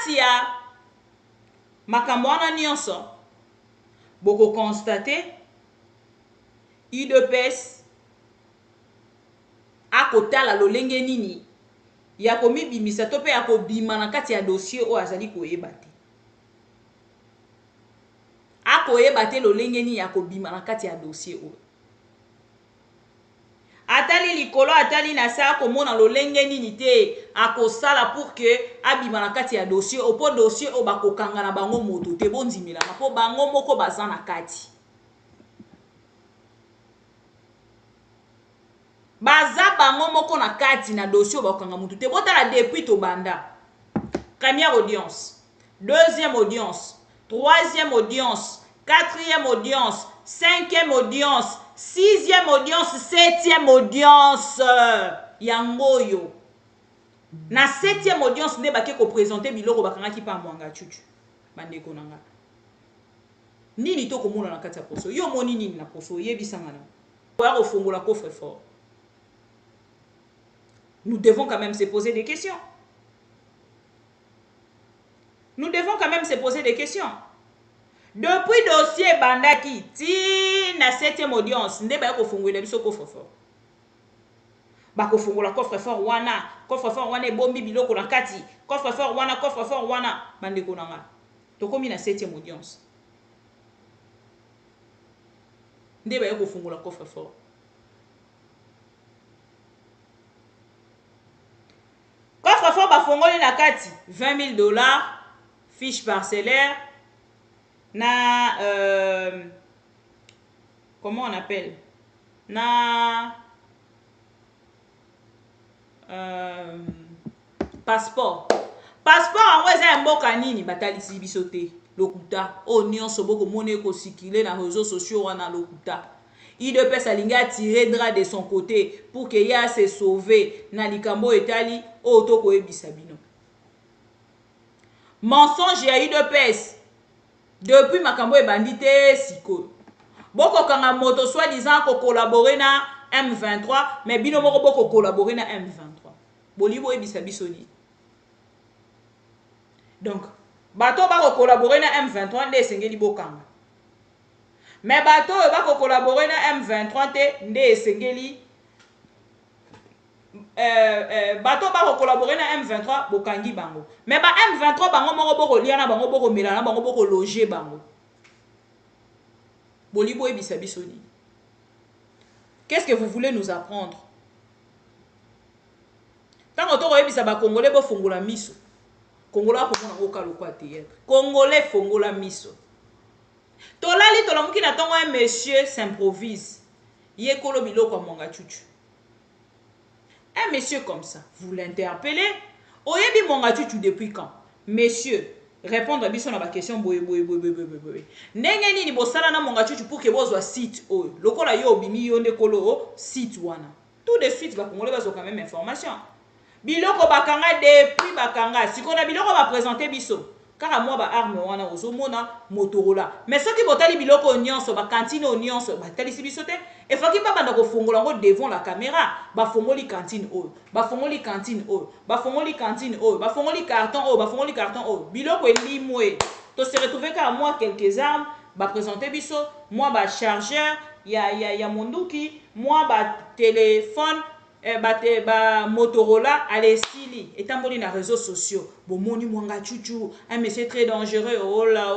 kati ya makambo wana nyonso boko constate UDPS akotala lolenge nini ya komibimisa to pe ya kobima na kati ya dossier oyo azali koyeba te. Akoyeba te lolenge nini ya kobima na kati ya dossier oyo. Atali likolo atali na sa komona lolenge nini te akosala pour que abima na kati ya dossier opo dossier oyo bakokanga na bango moto te bondimela po bango moko baza na kati. Baza bango moko na kati na dossier oyo bakokanga moto te botala depuis to banda. Première audience, deuxième audience, troisième audience, quatrième audience, cinquième audience, sixième audience, septième audience. Yangoyo. Na septième audience, ne bake ko présenter biloko bakanga ki pa mwanga chuchu. Bandeko nanga. Nini to komona na kati ya poso. Yo moni nini na poso yebisa ngana. Wa ko fongola coffre fort. Nous devons quand même se poser des questions. Nous devons quand même se poser des questions. Depuis dossier bandaki ti na 7e audience nde ba ko fungola biso coffre fort. Ba ko fungola coffre fort wana bombi biloko na kati, coffre fort wana bandeko nanga. To komi na 7e audience. Nde ba ko fungola coffre fort. Coffre fort ba fongoli na kati $20,000 fiche parcellaire na comment on appelle na passeport en eza mboka nini batalisi biso te lokuta o nyonso boko mone ko sikile na réseaux sociaux wana lokuta UDPS alingi attirer drap de son côté pour que ya se sauver na likambo etali o to ko ebisa bino mensonge ya UDPS depuis makambo ebandite siko boko kanga moto soi-disant ko collaborer na M23 mais bino moko boko collaborer na M23 bolibo ebisa bisoni donc bato ba ko collaborer na M23 nde esengeli bokanga mais bato ba ko collaborer na M23 te nde esengeli bato ba ko collaborer na M23 bokangi bango mais ba M23 bango moko boko liana bango boko melana bango boko loger bango bolibo ebisa bisoni. Qu'est-ce que vous voulez nous apprendre? Tant que tu ebisa ba congolais bo fongola miso congolais ko mona ko kaloko te congolais fongola miso tolali tolamuki na tongo un monsieur s'improvise ye kolo biloko monga chuchu. Un monsieur comme ça, vous l'interpellez. Oyebi monga chuchu depuis quand? Monsieur, répondre à biso na ba question boye. Ndenge nini bosala na monga chuchu pour que bozwa site oyo. Lokola yo obimi yo nde kolo site wana. Tout de suite ba congolais bazo quand même information. Biloko bakanga depuis bakanga. Sikona biloko ba présenter biso. Car moi ba arme wana ozomona Motorola. Mais ceux qui botali biloko nyonso ba cantine nyonso ba tali sibiso te. Et faut qu'il banda ko fongola ngo devant la caméra. Ba fongoli cantine oyo. Ba fongoli cantine oyo. Ba fongoli cantine oyo. Ba fongoli carton oyo. Ba fongoli carton oyo. Biloko elimwe. To se retrouver car moi quelques armes ba présenter biso. Moi ba chargeur ya monduki. Moi ba téléphone. Ba Motorola alesili etamboli na réseaux sociaux bomoni mwanga chuchu un monsieur très dangereux oh là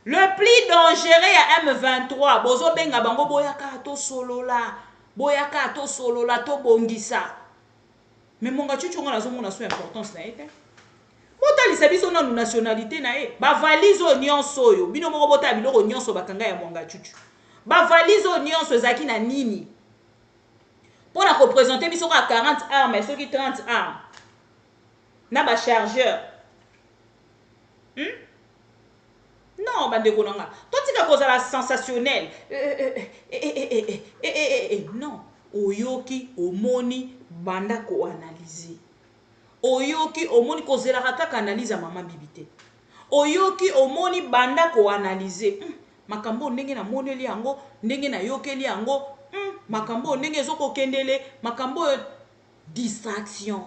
le plus dangereux ya M23 bozo benga bango boyaka to solola to bongisa mais mwanga chuchu ngana zo mona so importance na ete botalisa biso na nationalité na e ba valise o nyonso oyo bino moko bota biloko nyonso bakanga ya mwanga chuchu ba valise o nyonso ezaki na nini pour la représenter biso ka 40 armes ceux qui 30 armes na ba chargeur non bandeko nanga totika kozala sensationnel non oyoki omoni banda ko analyser oyoki omoni kozela kaka analyse mama bibite oyoki omoni banda ko analyser makambo ndenge na moneli yango ndenge na yokeli yango makambo ndenge ezoko kendele makambo distraction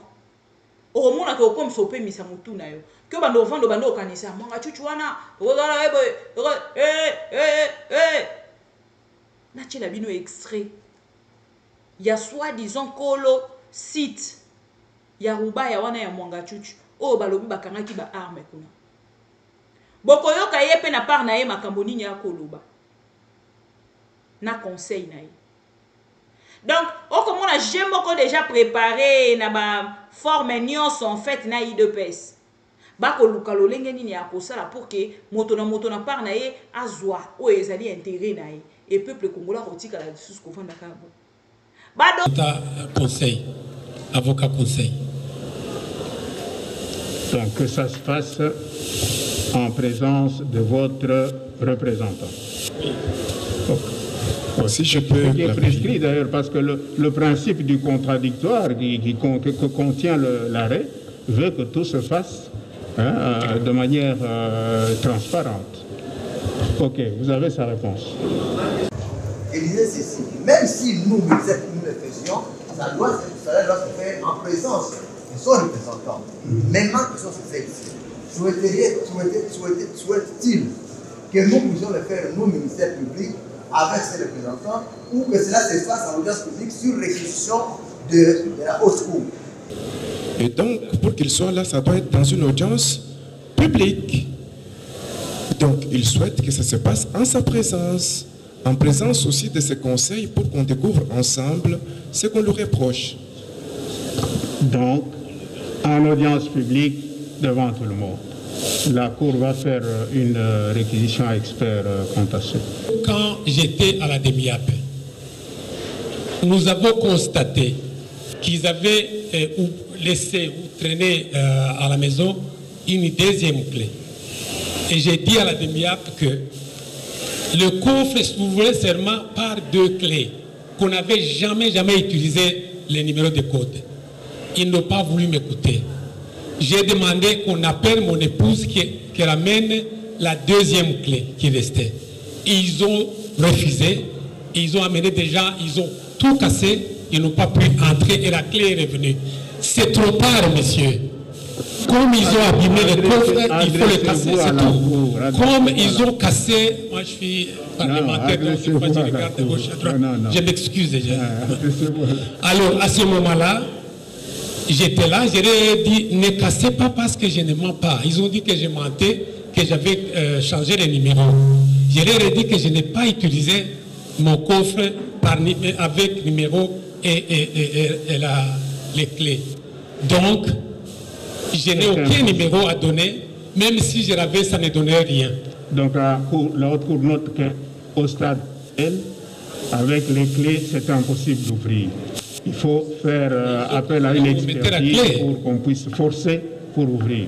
okomona ke okomisa opemisa motu na yo ke bando ovando bando okanisa mwanga chuchu wana okozala natiela bino extrait ya soi-disant kolo site ya rubaya wana ya mwanga chuchu oyo balobi bakangaki ba arme kuna bokoyoka ye pe na part na ye makambo nini akoloba na conseil na ye. Donc okomona j'ai moko déjà préparé na ba forme nyonso en fait na IDPS bakoluka lolenge nini ya kosala pour que moto na part na ye azwa oyo ezali intérêt na ye et peuple congolais kotikala lisusu kovanda kabo bado conseil avocat conseil. Donc que ça se fasse en présence de votre représentant. Bon, si je peux. Ce qui est prescrit d'ailleurs, parce que le principe du contradictoire que contient l'arrêt veut que tout se fasse de manière transparente. Ok, vous avez sa réponse. Il disait ceci, même si nous le faisions, cela doit se faire en présence de son représentant. Maintenant que ça se fait ici, souhaite-t-il que nous puissions le faire, nous, ministère public, avec ses représentants, ou que cela se fasse en audience publique sur réquisition de la haute cour? Et donc, pour qu'il soit là, ça doit être dans une audience publique. Donc, il souhaite que ça se passe en sa présence, en présence aussi de ses conseils, pour qu'on découvre ensemble ce qu'on lui reproche. Donc, en audience publique, devant tout le monde. La Cour va faire une réquisition expert quant à ça. Quand j'étais à la DEMIAP, nous avons constaté qu'ils avaient laissé ou traîné à la maison une deuxième clé. Et j'ai dit à la DEMIAP que le coffre s'ouvrait seulement par 2 clés, qu'on n'avait jamais utilisé les numéros de code. Ils n'ont pas voulu m'écouter. J'ai demandé qu'on appelle mon épouse qui ramène la 2e clé qui restait. Ils ont refusé, ils ont amené des gens, ils ont tout cassé, ils n'ont pas pu entrer et la clé est revenue. C'est trop tard, monsieur. Comme ils ont abîmé le coffre, il faut le casser, c'est tout. Comme ils ont cassé, moi je suis parlementaire, donc je crois que je regarde de gauche à droite. Je m'excuse déjà. Alors, à ce moment-là, j'étais là, je leur ai dit, ne cassez pas parce que je ne mens pas. Ils ont dit que je mentais, que j'avais changé les numéros. Je leur ai dit que je n'ai pas utilisé mon coffre avec numéro et les clés. Donc, je n'ai aucun numéro à donner, même si je l'avais, ça ne donnait rien. Donc, la haute cour note qu'au stade L, avec les clés, c'est impossible d'ouvrir. Il faut faire appel à une expertise pour qu'on puisse forcer pour ouvrir.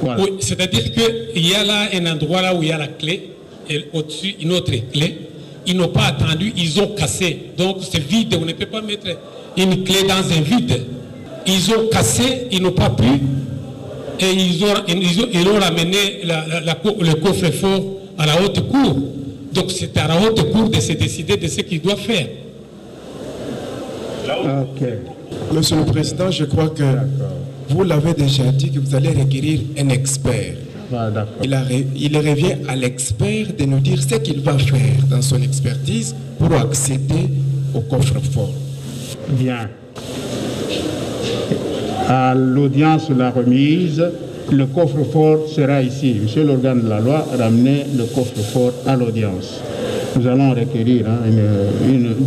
Voilà. Oui, c'est-à-dire qu'il y a là un endroit là où il y a la clé, et au-dessus une autre clé. Ils n'ont pas attendu, ils ont cassé. Donc c'est vide, on ne peut pas mettre une clé dans un vide. Ils ont cassé, ils n'ont pas pu, et ils ont ramené le coffre-fort à la haute cour. Donc c'est à la haute cour de se décider de ce qu'ils doivent faire. Okay. Monsieur le Président, je crois que vous l'avez déjà dit que vous allez requérir un expert. Ah, il revient à l'expert de nous dire ce qu'il va faire dans son expertise pour accéder au coffre-fort. Bien. À l'audience de la remise, le coffre-fort sera ici. Monsieur l'organe de la loi, ramenez le coffre-fort à l'audience. Nous allons requérir,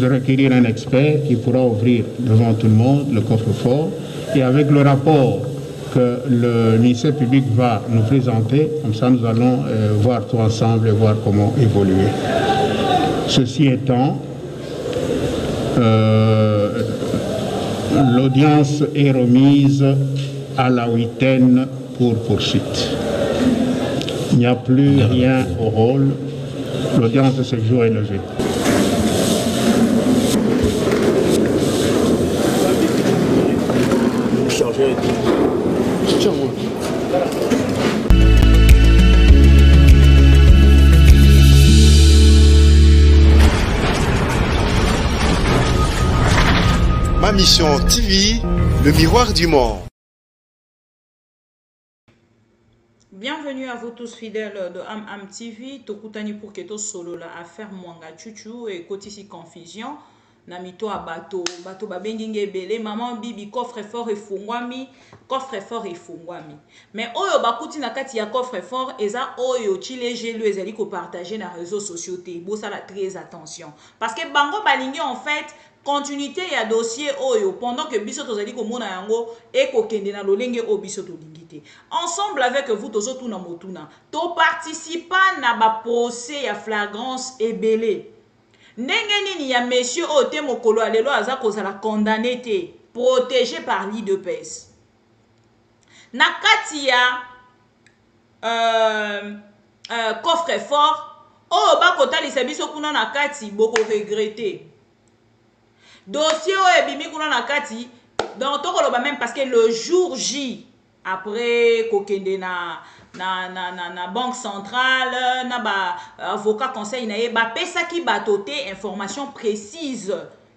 requérir un expert qui pourra ouvrir devant tout le monde le coffre-fort et avec le rapport que le ministère public va nous présenter, comme ça nous allons voir tout ensemble et voir comment évoluer. Ceci étant, l'audience est remise à la 8e pour poursuite. Il n'y a plus rien au rôle. L'audience de ce jour est levée. Ma mission TV, le miroir du monde. Bienvenue à vous tous fidèles de Am TV. Tokutani pour que to solo la affaire Mwanga Chuchu et kotisi confusion. Namito a bateau babenginge belé maman bibi coffre fort et fungwami mais oyo bakuti na kati ya coffre fort eza oyo chile gelu ezali ko partager na réseaux sociaux te bosala très attention parce que bango balingi en fait continuité ya dossier oyo pendant que biso tozali komona yango ekokende na lolenge o biso tolingi te ensemble avec vous tozotuna motuna to participa na ba procès ya flagrance ebele ndenge nini ya monsieur oyo te mokolo alelo aza kozala condamné te protégé par l'IDPS na kati ya coffre fort oyo bakotalisa biso kuna na kati boko regrette dossier oyo ebimi kuna na kati donc tokoloba même parce que le jour J après kokende na banque centrale na ba avocat conseil na ye ba pesaki bato te information précise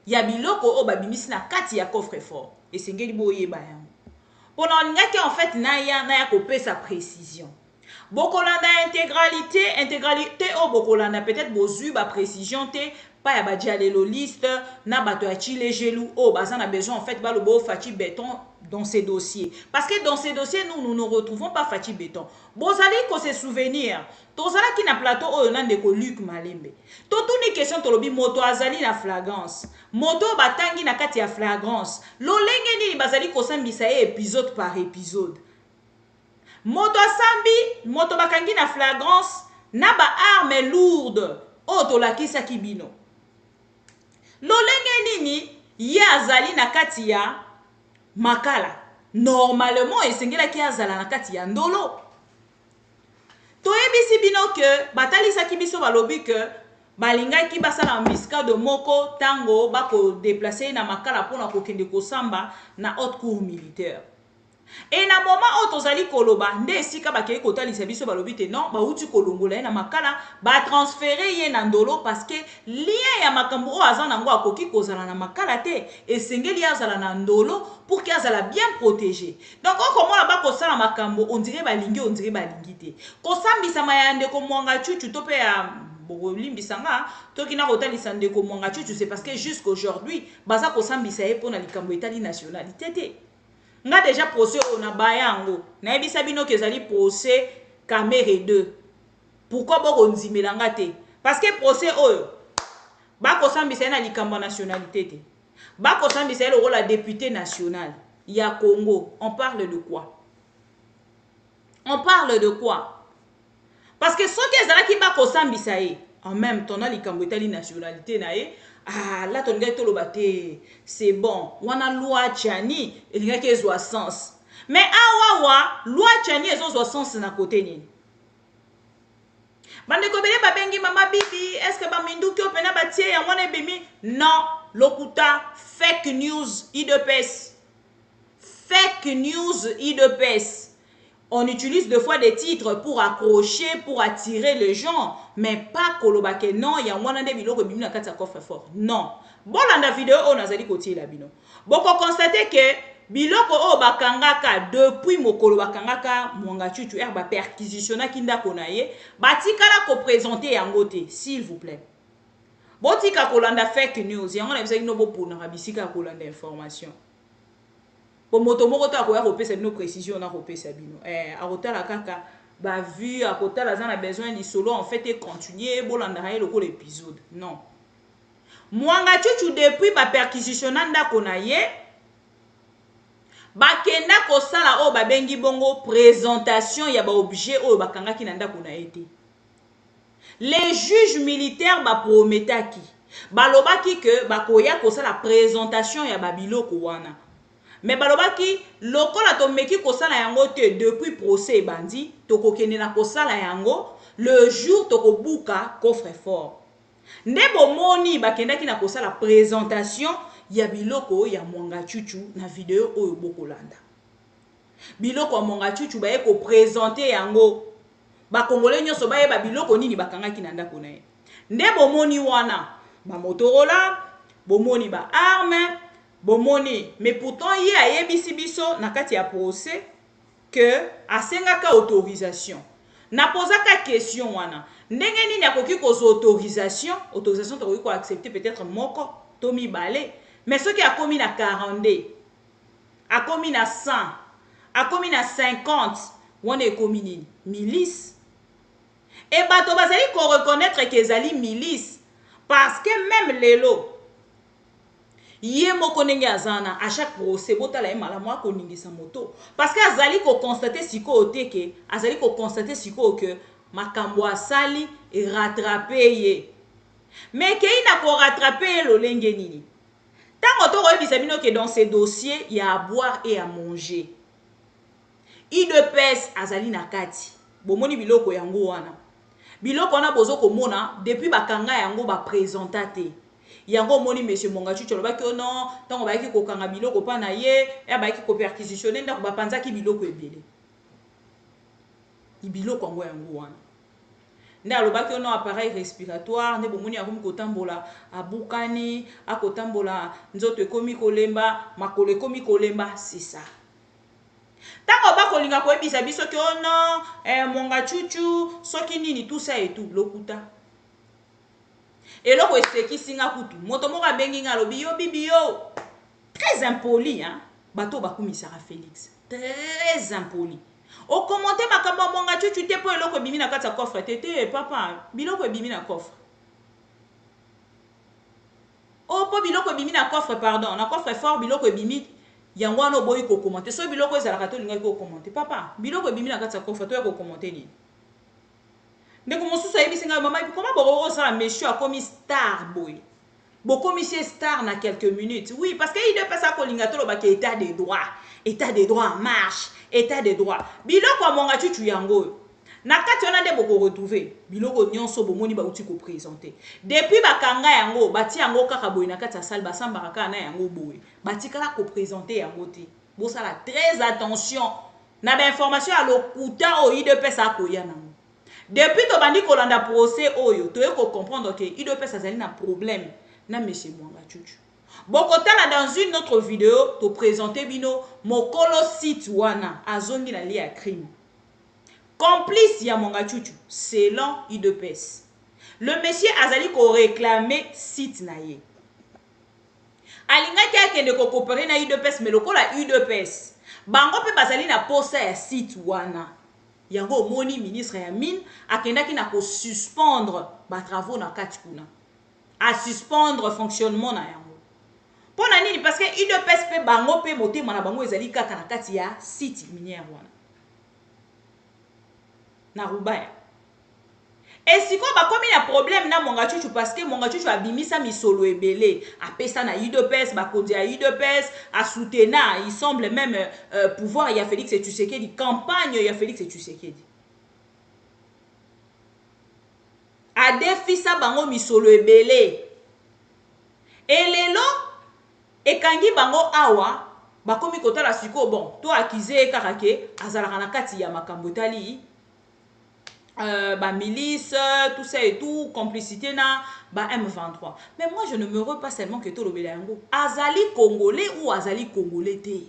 ya biloko o babimisi na kati ya coffre fort esengeli boyeba yango pona ngaki en fait na ya kopesa précision bokolanda intégralité o bokolanda peut-être bozui ba précision te pas ya ba dialéloliste na bato ya chile gelu o baza na besoin en fait balobo Fachi Béton dans ces dossiers parce que dans ces dossiers nous ne retrouvons pas Fachi Béton bozali ko se souvenir tozala ki na plateau oyo na ndeko Luc Malembe totuni question tolobi moto azali na flagrance moto batangi na kati ya flagrance lolenge nini bazali ko sambisa épisode par épisode moto asambi moto bakangi na flagrance na ba arme lourde o tolakisa kibino lolenge nini ye azali na kati ya makala normalement esengelaki azala na kati ya ndolo toyebisi bino ke batalisaki biso balobi ke balingaki basala embuscade moko tango bako déplacer na makala mpona kokende kosamba na haute cour militaire et na moment oyo tozali koloba nde esika bakei kotalisa biso balobi te non bauti kolongola ye na makala batransfere ye na ndolo parce que lien ya makambo oyo aza nango akoki kozala na makala te esengeli azala na ndolo pour que azala bien protégé donc okomona bakosala makambo ondire balingi te kosambisama ya ndeko Mwanga Chuchu to mpe ya bolimbisanga toki na kotalisa ndeko Mwanga Chuchu c'est parce que jusqu'aujourd'hui baza kosambisa ye mpona likambo etali nationalité te nga déjà procès on a bayango na ebisa bino kezali procès Camere 2 pourquoi boko nzimelanga te parce que procès oyo bako sambisa na likambo nationalité te bako sambisa le rôle la député national ya Congo on parle de quoi parce que soki ezala ki bako sambisa ye en même temps na likambo etali nationalité na ye ah là ton gars toloba te c'est bon wana loi Tchani elingaki ezwa sens mais awawa loi Tchani ezozwa sens na côté nini bande ko bele babengi mama bibi est-ce que baminduki opena batie ya mwana ebemi non lokuta fake news IDPS on utilise deux fois des titres pour accrocher, pour attirer les gens, mais pas kolobake non, il y a un de biloko bimina kati ya coffre fort. Non. Bon la vidéo on a zali côté la bino. Boko constater que biloko o bakangaka depuis mokolo bakangaka Mwanga Chuchu ba perquisitionna kinda konaye, batikala ko présenter yango te, s'il vous plaît. Botika kolanda fake news, yango na bisa kino bo pona bisika kolanda information. Moto moko to akoya kopesa bino précision na kopesa bino akotala kaka ba vu akotala za na besoin di solo en fait et continuer bolanda haye loko l'épisode non Mwanga Chuchu depuis ba perquisition ndako na ye bakenda kosala o babengi bongo présentation ya ba objet o bakangaki na ndako na ye te les juges militaires ba prometaki balobaki que bakoya kosala présentation ya ba biloko wana mais balobaki lokola tomeki kosala yango te depuis procès bandi tokokende na kosala yango le jour tokobuka coffre fort nde bomoni bakendaki na kosala présentation ya biloko ya Mwanga Chuchu na vidéo oyo bokolanda biloko ya Mwanga Chuchu baye ko présenter yango bakongole nyonso baye ba biloko nini bakangaki na ndako na ye nde bomoni wana ba Motorola bomoni ba arme bomoni mais pourtant ye ayebisi biso na kati ya procès que asengaka autorisation. Na posaka question wana. Ndenge nini akoki kozo autorisation to ko accepter peut-être moko to mibale, mais ce qui a commis na 40, a commis na 100, a commis na 50, wana ekomi nini? Milice. Et bato bazali ko reconnaître que ezali milice parce que même lelo Yé moko ndenge azana à chaque procès botala e malamu akoningisa moto parce que azali ko constater siko oteke azali ko constater siko que makambo asali et rattraper ye mais ke ina ko rattraper lo lenge nini tango to koyebisa bino que dans ces dossiers il y a à boire et à manger IDPS azali na kati bomoni biloko yango wana biloko wana bozo komona depuis bakanga yango ba présenter yango moni monsieur Mongachu tsholoba ke non tango ba ki kokanga biloko pa na ye ya ba ki ko perquisitionner ndako ba panzaki biloko ebele ibiloko yango wana nda aloba ke non appareil respiratoire ne bomoni akomi kotambola abukani akotambola nzoto ekomi kolemba makolo ekomi kolemba c'est ça tango ba kolinga koyebisa biso ke non Mongachu soki nini tout ça et tout lokuta et là, c'est singa kutu. Moto moka bengi nga lobi yo bibi yo. Très impoli, hein. Bato ba commissaire Félix. Très impoli. Au commenter makamba Mongachu tu te po eloko bimi na kata coffre tete papa. Biloko bimi na coffre. Oh po biloko bimi na coffre pardon. Na coffre fort biloko bimi yango ano boyi ko commenter. So biloko ezala kato linga ko commenter. Papa, biloko bimi na kata coffre to ya ko commenter ni. Ndeko mosusu ayebisinga mama comment boko ça monsieur a commis star boy. Boko monsieur star na quelques minutes. Oui, parce que il doit passer kolinga to lo ba état des droits. État des droits en marche, état des droits. Biloko Mongachu tu yango. Na kati ona de boko retrouver. Biloko nyonso bomoni ba uti ko présenter. Depuis bakanga yango, bati yango kaka boy na kati ya salle basamba kaka na yango boy. Bati kala ko présenter yango te. Bo sala très attention. Na ba information à lokuta o IDPS akoya nango. Depuis que bandi kolanda procès oyo, tu ko comprendre que IDPS azali na problème na monsieur Mongachu. Bokotala dans une autre vidéo to présenter bino mokolo site wana azongi na li ya crime. Complice ya Mongachu selon IDPS. Le monsieur azali ko réclamer site na ye. Alingaki akende ko coopérer na IDPS mais lokola IDPS bango pe bazali na posa ya site wana. Yango moni ministre ya mine akendaki na ko suspendre ba travaux na kati kuna. A suspendre fonctionnement na yango. Pona nini parce que IDPS pe bango pe motema na bango ezali kaka na kati ya site minière wana. Na Rubaya. Et si ko ba komi na problème na Mongachu parce que Mongachu a bimisa misolo ebele apesa na IDPS ba konzi ya IDPS a soutenir il semble même pouvoir il y a Félix Tshisekedi campagne il y a Félix Tshisekedi a defisa bango misolo ebele et lelo ekangi bango awa ba komi kotala siko bon to akize karake azalaka na kati ya makambo tali ba milice, tout ça et tout, complicité na ba M23. Mais moi je ne me veux pas seulement que tout le bélango. Azali congolais ou azali congolais té.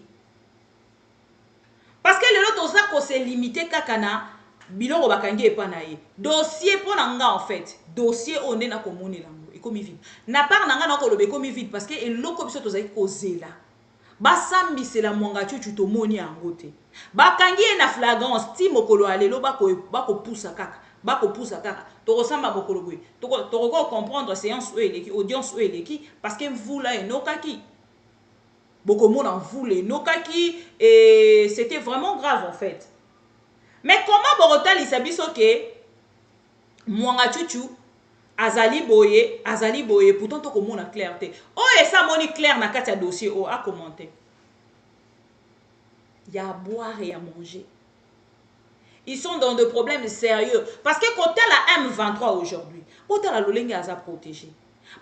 Parce que le lot ça ko se limité kakana biloko bakangi epanaye. Dossier pour nanga en fait. Dossier on est na komoni lango et comme vide. Na part nanga na ko lobe comme vide parce que eloko biso tozali ko zela. Basambi c'est la Mongachu to moni angote. Bakangi na flagrance ti mokolo alelo bako poussa kaka bako poussa kaka to resamba mokolo boy to ko comprendre séance ou eleki audience ou eleki parce que vous là enokaki boko mona vous les nokaki et c'était vraiment grave en fait. Mais comment borotali sabiso ke Mongachu azali boye pourtant to ko mona clarté oh et ça moni clair na kati ya dossier oh a commenter. Il y a à boire et à manger. Ils sont dans des problèmes sérieux. Parce que quand tu as la M23 aujourd'hui, quand tu as la lolenge à protéger,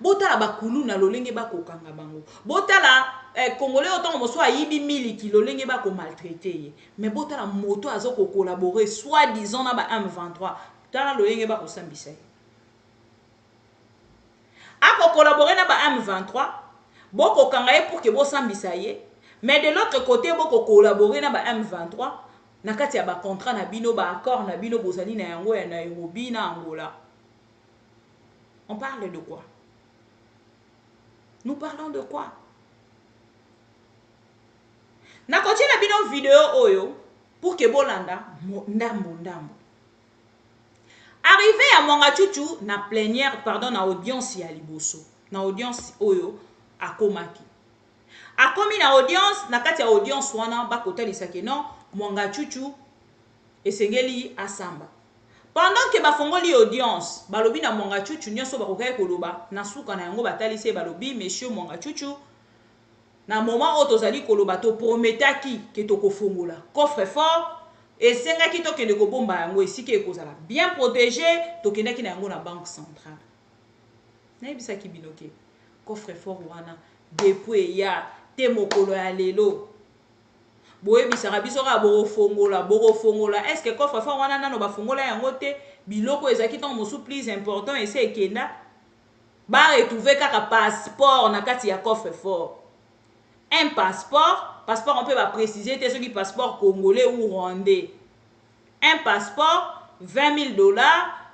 quand tu as la bakulu na lolenge ba kokanga bango, quand tu as la Congolais autant mo soit yibi mili ki lolenge ba ko maltraiter. Mais quand tu as la moto azo ko collaborer soit disant na ba M23, tu as la lolenge ba ko sambisa. A ko collaborer na ba M23, bo ko kanga pour que bo sambisa ye. Mais de l'autre côté, beaucoup collaborer dans la M23 na kati ya ba contrat na bino ba accord na bino bozali na yango ya Nairobi na Angola. On parle de quoi? Nous parlons de quoi? Na continue na bino vidéo oyo pour que bolanda ndambo. Arrivé à Mwangachuchu na plénière, pardon, na audience ya liboso. Na audience oyo akomaki. Akomi na audience, na kati ya audience wana bakotalisa ke non Mwangachuchu esengeli asamba. Pendant que bafongoli audience, balobi na Mwangachuchu nyonso bakokai koloba na suka na yango batalise balobi monsieur Mwangachuchu na moment oyo tozali koloba to prometaki ke tokofongola coffre fort esengaki tokende kobomba yango esika ekozala bien protégé tokendaki na yango na banque centrale. Nayebisaki binoke coffre fort wana depuis ya te mokolo ya lelo boyebisaka biso kaka bokofongola est-ce que coffre fort wana nano bafongola yango te biloko ezalaki ntango mosusu plus important ese ekenda baretrouve kaka passeport na kati ya coffre fort. Un passeport on peut préciser ce qui passeport congolais ou rwandais. Un passeport $20,000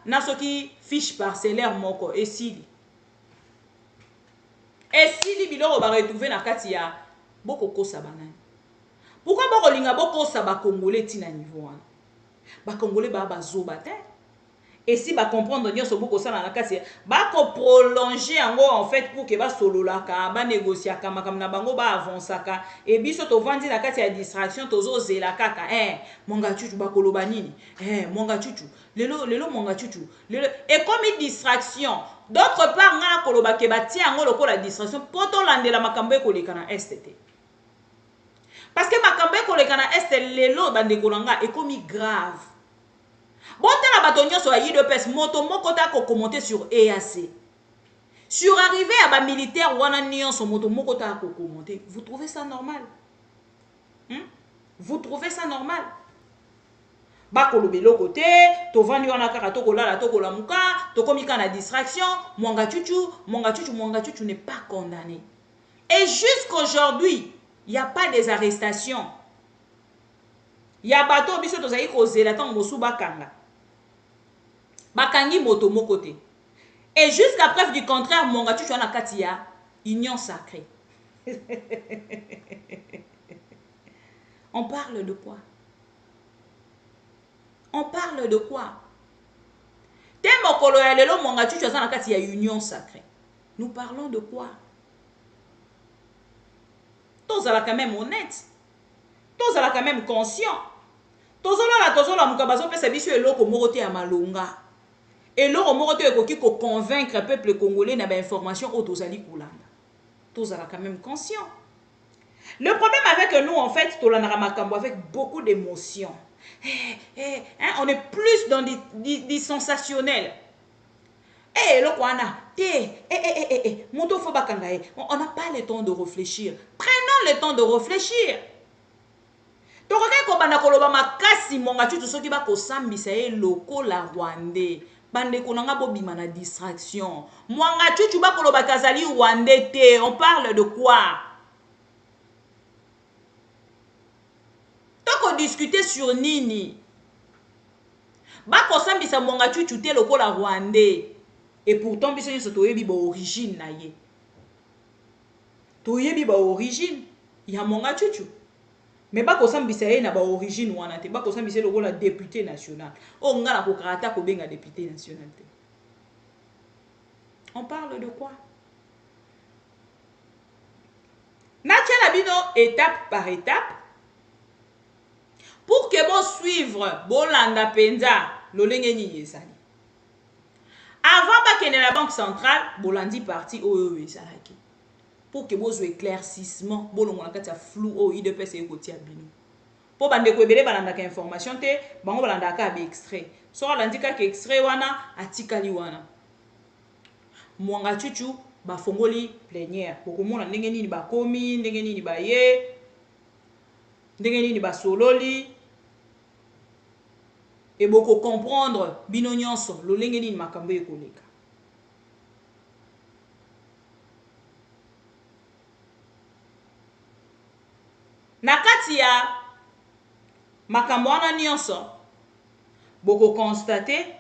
na ce qui fiche parcellaire moko esili biloko ba retrouver na kati ya boko kosa banani. Pourquoi boko linga boko sa ba congolais tina niveau wana? Ba congolais ba bazoba te. Et si ba comprendre bien ce boko ça na kati ba ko prolonger yango en fait pour que ba sololaka ba négocier kama na bango ba avancaka et biso to vandi na kati ya distraction tozo zela kaka Mwangachuchu ba koloba nini Mwangachuchu lelo Mwangachuchu lelo et comme une distraction d'autre part nga koloba ke ba ti yango lokola distraction poto landela makambo ekoleka na STT parce que makambo ekoleka na STT lelo bandeko nanga ekomi grave. Bon, la bâtonnière sur IDPS, moto moko ta ko commenter sur EAC. Sur arrivé à ba militaire wana nion son moto moko ta ko commenter. Vous trouvez ça normal? Vous trouvez ça normal? Ba ko lobelo côté, to vandi wana kaka to ko la muka, to komika na distraction, Mwangachuchu n'est pas condamné. Et jusqu'aujourd'hui, il n'y a pas des arrestations. Il y a bateau biso to zai ko zela tan mosu bakanga. Bakangi moto moko te. Et jusqu'à preuve du contraire, Mwangachuchu na kati ya union sacrée. On parle de quoi? On parle de quoi? Te mokolo ya lelo Mwangachuchu na kati ya union sacrée. Nous parlons de quoi? Tozala quand même honnête. Tozala quand même conscient. Tozola mukabazo pesa biso eloko moko te ya malonga. Eloko moko te ekoki ko convaincre peuple congolais na ba information o tozali kulanda. Tozala quand même conscient. Le problème avec nous en fait, tolanaka makambo avec beaucoup d'émotion. On est plus dans du sensationnel. Eloko wana te moto fo bakanga on n'a pas le temps de réfléchir. Prenons le temps de réfléchir. Tokokai ko bana koloba makasi Mwangachuchu soki ba ko sambisa loko la Rwandais. Bande konanga bobima na distraction. Mwangachuchu ba koloba kazali Rwandais te. On parle de quoi? Toko discuter sur nini? Ba ko sambisa Mwangachuchu te loko la Rwandais. Et pourtant biso nyoso toyebi ba origine na ye. Toyebi ba origine ya Mwangachuchu. Mais pas comme ça mbissaye na ba origine wana te ba comme ça mbissaye le la député national o ngala ko karata ko benga député national te. On parle de quoi? Natia bino étape par étape pour que bon suivre bolanda penza lolenge ni yesali. Avant ba kene la banque centrale bolandi parti oyo esalaki. Pour que vous ayez éclaircissement, vous avez flou au IDPS et côté bino. Pour bande ko ebele balanda ka information te, bango balanda ka be extrait. So landika ka extrait wana atikali wana. Mwangachuchu ba fongoli plénière. Pour komona ndenge nini ba komi, ndenge nini ba ye, ndenge nini ba sololi. Et boko comprendre bino nyonso lo ndenge nini makambo ekoleka. Na kati ya makambo wana nyonso boko constate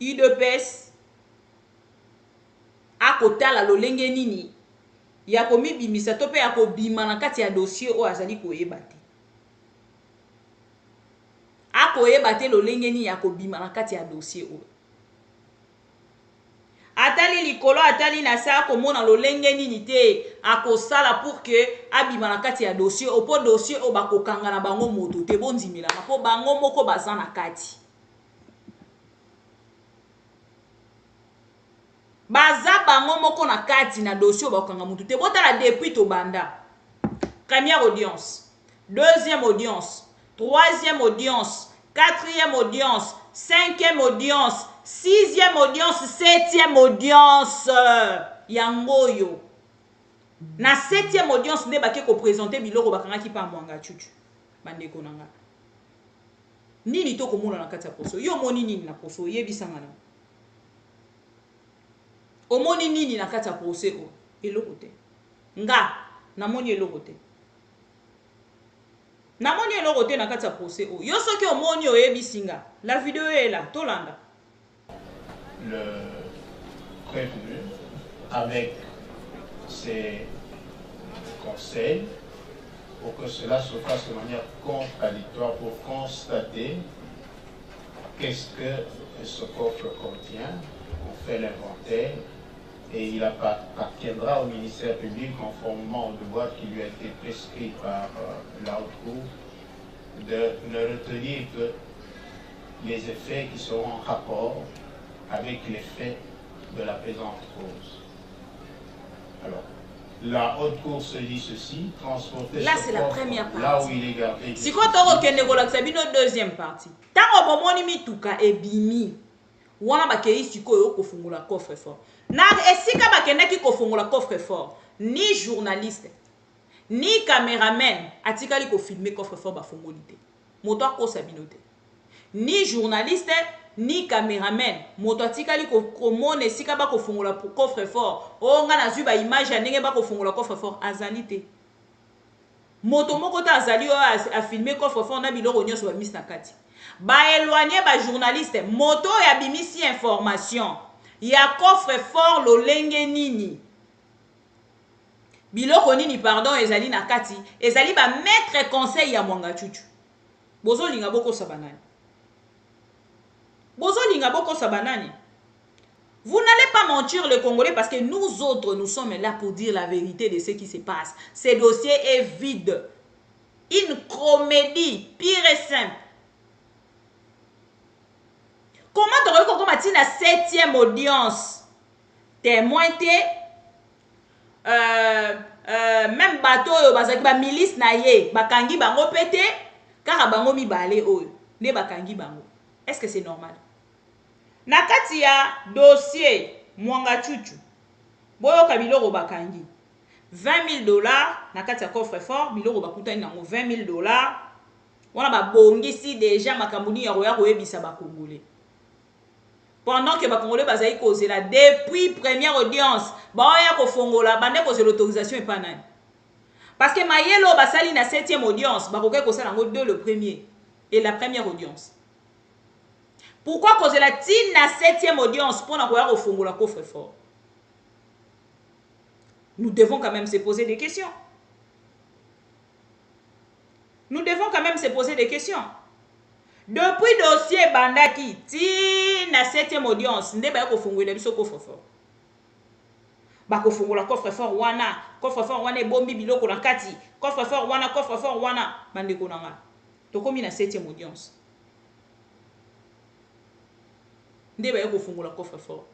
UDPS akotala lolenge nini ya komibimisa to pe ya kobima na kati ya dossier o azali koyeba te akoyeba te lolenge nini ya kobima na kati ya dossier o atali likolo atali na sa komona lolenge nini te akosala pour que abima na kati ya dossier o po dossier o bakokanga na bango moto te bondimela po bango moko baza na kati baza bango moko na kati na dossier bakanga mutu te botala depuis to banda première audience deuxième audience troisième audience quatrième audience cinquième audience sixième audience septième audience yangoyo na septième audience nde bake ko présenter biloko bakanga ki pa mwanga chuchu bandeko nanga nini to komona na kati ya poso yo moni nini na poso yebisanga na omoni nini na kati ya procès o eloko te nga namoni eloko te namoni eloko te na kati ya procès o yo soki omoni oyebisi nga la vidéo est là tolanda le prévenu avec ses conseils pour que cela se fasse de manière contradictoire pour constater qu'est-ce que ce coffre contient. On fait l'inventaire et il appartiendra au ministère public, conformément au devoir qui lui a été prescrit par la haute cour, de ne retenir que les effets qui seront en rapport avec les faits de la présente cause. Alors, la haute cour se dit ceci, transporter là c'est la première partie. Là où il est gardé. Si quoi t'as reconnu la deuxième partie. T'as obomoni mituka ebimi. Wana bakei sikoyo kofungula coffre fort. Na esika bakendaki kofungula coffre fort. Ni journaliste, ni caméraman atikali ko filmer coffre fort bafungoli te. Moto akosa binote. Ni journaliste, ni caméraman moto atikali ko komona esika ba kofungula coffre fort. O nga na zuba image ya ndenge ba kofungula coffre fort azali te. Moto moko ta azali a filmer coffre fort na biloko nyonso ba mis na kati. Ba éloigner ba journaliste moto ya bimisi information ya coffre fort lolenge nini biloko nini pardon ezali na kati ezali ba maître conseil ya mwanga chuchu bozo linga boko sabanani vous n'allez pas mentir les Congolais parce que nous autres nous sommes là pour dire la vérité de ce qui se passe. Ce dossier est vide, une comédie pire et simple. Comment tu aurais commencé la 7e audience? Témoin même bateau bazaki ba milice na ye bakangi bango pété car bango mi balé oyo ne bakangi bango. Est-ce que c'est normal? Na kati ya dossier mwanga chuchu boyo ka biloko bakangi $20,000 na kati ya coffre fort biloko bakutani nango $20,000 wana ba bongisi déjà makambuni ya roya koyebisa ba Congolais. Pendant que ba Congolais bazali kozela depuis première audience baoya kofongola bande kozela l'autorisation et pas nani. Parce que mayelo basali na 7e audience bakoke kosala ngo de le premier et la première audience. Pourquoi kozela tin na 7e audience pour na koya kofongola coffre fort? Nous devons quand même se poser des questions. Nous devons quand même se poser des questions. Depuis dossier bandaki ti na 7e audience nde ba ko fongola biso coffre fort. Ba ko fongola coffre fort wana bombi biloko na kati, coffre fort wana bande ko nanga. To komi na 7e audience. Nde ba ko fongola coffre fort.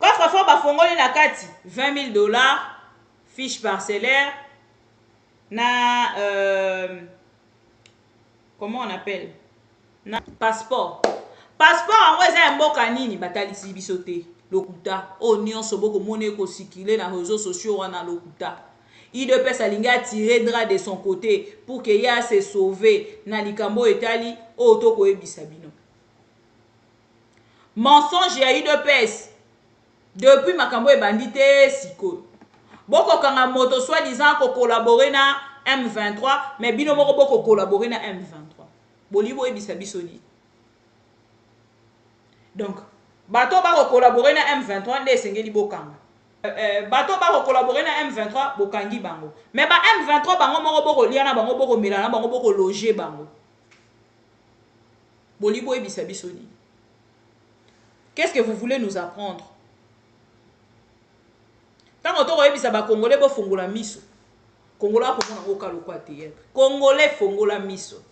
Coffre fort ba fongoli na kati $20,000 fiche parcellaire na comment on appelle na passeport en eza mboka nini batalisi biso te lokuta o nyonso boko mone ko sikile na réseaux sociaux wana lokuta IDPS alingi attirer drap de son côté pour que ya se sauver na likambo etali o to ko ebisa bino mensonge ya IDPS depuis makambo ebandite siko boko kanga moto soi-disant ko collaborer na M23 mais bino moko boko collaborer na M23 bolibo ebisa bisoni. Donc bato ba ko collaborer na M23 nde sengeli bokanga bato ba ko collaborer na M23 bokangi bango mais ba M23 bango moko boko liana bango boko milana bango boko loger bango bolibo ebisa bisoni. Qu'est-ce que vous voulez nous apprendre? Tant que tu as dit Congolais bo fongola miso. Congolais ko mona ko kalukwa te. Congolais fongola miso.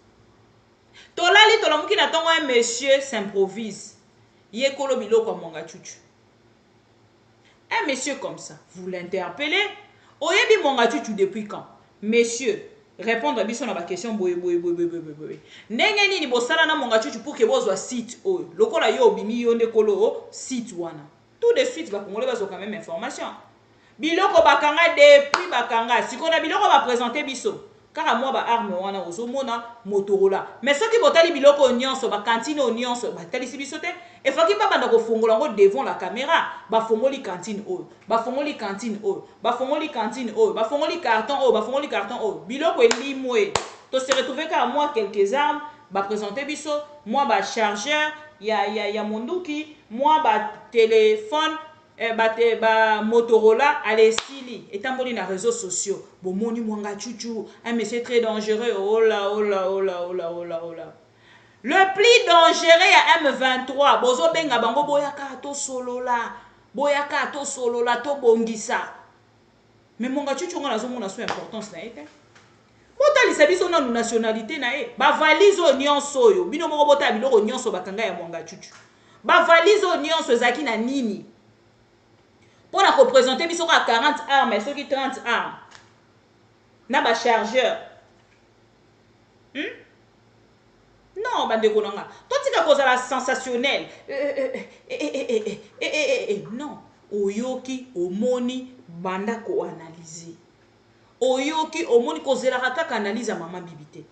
Tolali tolamuki na tongo un monsieur s'improvise. Ye kolo biloko monga chuchu. Un monsieur comme ça, vous l'interpellez. Oyebi monga chuchu depuis quand? Monsieur, répondre à biso na ba question boye. Ndenge nini bosala na monga chuchu pour que bozwa site oyo. Lokola yo bimi yo ndekolo site wana. Tout de suite ba Congolais bazo quand même information. Biloko bakanga depuis bakanga sikona biloko ba présenter biso kaka moi ba arme wana ozomona Motorola mais soki botali biloko nyonso ba cantine nyonso batali biso te e faki ba banda ko fongola ngo devant la caméra ba fongoli cantine oyo ba fongoli cantine oyo ba fongoli cantine oyo ba fongoli carton oyo ba fongoli carton oyo biloko elimwe to se retrouver ka moi quelques armes ba présenter biso moi ba chargeur ya monduki moi ba téléphone ba Motorola allez stili etamboli na réseaux sociaux bomoni mwanga chuchu un monsieur très dangereux oh là le plus dangereux ya M23 bozo benga bango boyaka to solola to bongisa mais mwanga chuchu ngana zo mona so importance na ete botalisa biso na nationalité na e ba valise o nyonso oyo bino moko bota biloko nyonso bakanga ya mwanga chuchu ba valise o nyonso ezaki na nini pour la représenter biso ka 40 armes ceux qui 30 armes na ba chargeur non bande konanga totika kozala sensationnel non oyoki omoni banda ko analyser oyoki omoni kozela kaka analyse mama bibité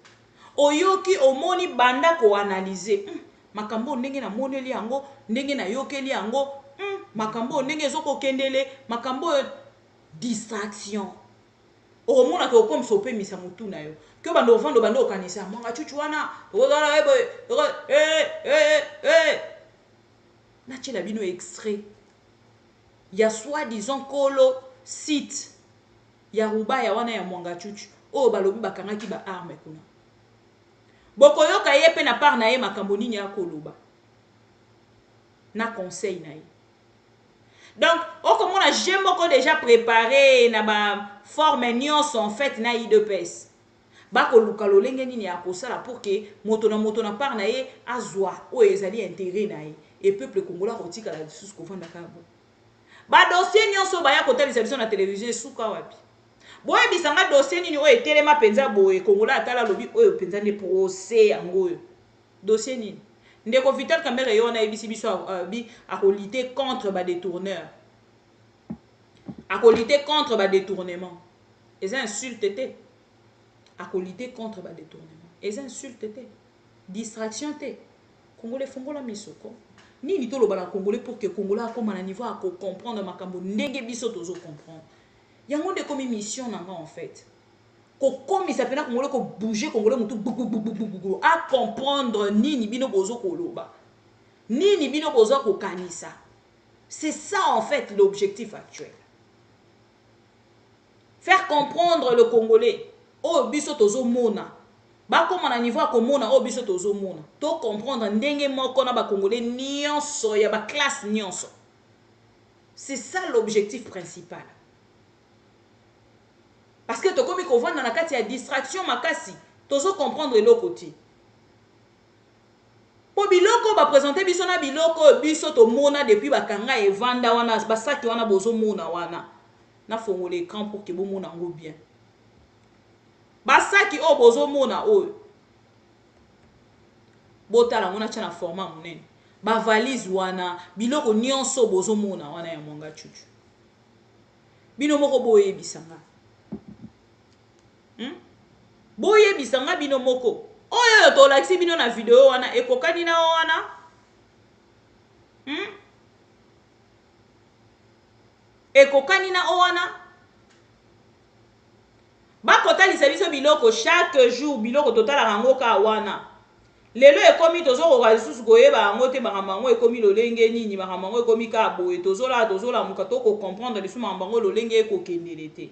oyoki omoni banda ko analyser makambo ndenge na moneli yango ndenge na yokeli yango makambo ndenge ezoko kendele makambo distraction omona ke okom sope misa mutu na yo ke bando vando bando okanisa mwanga chuchu wana ozala na chela bino extrait ya soi-disant kolo site ya rubaya wana ya mwanga chuchu o balobi bakangaki ba arme kuna bokoyoka ye pe na part na ye makambo nini ya koloba na conseil na ye. Donc, comme on a jamais déjà préparé na ba forme nyonso en fait na IDPS. Ba ko lukalo lenge nini ya kosala pour que moto na part na ye azwa o ezali intérêt na ye et peuple congolais rotika la sous ko fanda ka bo. Ba dossier nyonso ba ya kotalisa biso na télévision suka wapi. Boye bisanga dossier nini o etelema penza boye congolais atala lobi o penza ne procès yango yo. Dossier nini ndeko Vital Kamerhe yo na ebisi biso a lutter contre ba détourneurs. A lutter contre ba détournement. Et ça insulte te. A lutter contre ba détournement. Et ça insulte te. Distraction te. Congolais fongola misoko. Nini to lo bala congolais pour que congolais akoma na niveau a comprendre makambo ndenge biso tozo comprendre. Yango de comme mission nanga en fait. Comme il s'appelle congolais ko bouger congolais mutu à comprendre nini bino bozo koloba nini bino bozo ko kanisa. C'est ça en fait l'objectif actuel, faire comprendre le congolais o biso tozo mona ba comme na niveau ko mona o biso tozo mona to comprendre ndenge moko na ba congolais nyonso ya ba classe nyonso. C'est ça l'objectif principal. Parce que to komi ko vanda na kati ya distraction makasi, tozo comprendre le côté. Po biloko ba présenter biso na biloko biso to mona depuis bakanga e vanda wana basaki wana bozo mona wana. Na fongo l'écran pour que bo mona ngo bien. Basaki o bozo mona o. Botala mona tshana format munene. Ba valise wana biloko nyonso bozo mona wana ya mwanga chuchu. Bino moko boye bisanga. Boye bisanga bino moko oyo to laxi bino na video wana ekokani na wana ekokani na wana bakotalisa biso biloko chaque jour biloko totalaka yango ka wana lelo ekomi tozokoka lisusu koyeba yango te makambo yango ekomi lolenge nini makambo yango ekomi ka boye tozolamuka tokocomprendre lisusu makambo yango lolenge ekokendele te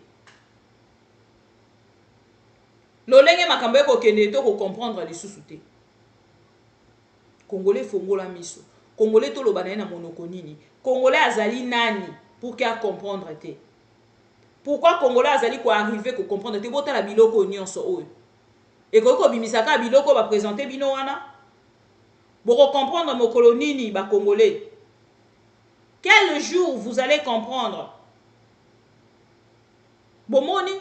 lolenge makambo ekokendele tokocomprendre lisusu te congolais fongola miso congolais toloba na ye na monoko nini congolais azali nani pour ke acomprendre te pourquoi congolais azali koarrive kocomprendre te botala biloko nyonso oyo ekoki kobimisaka biloko baprésente bino wana bokocomprendre mokolo nini bacongolais quel jour vous allez comprendre bomoni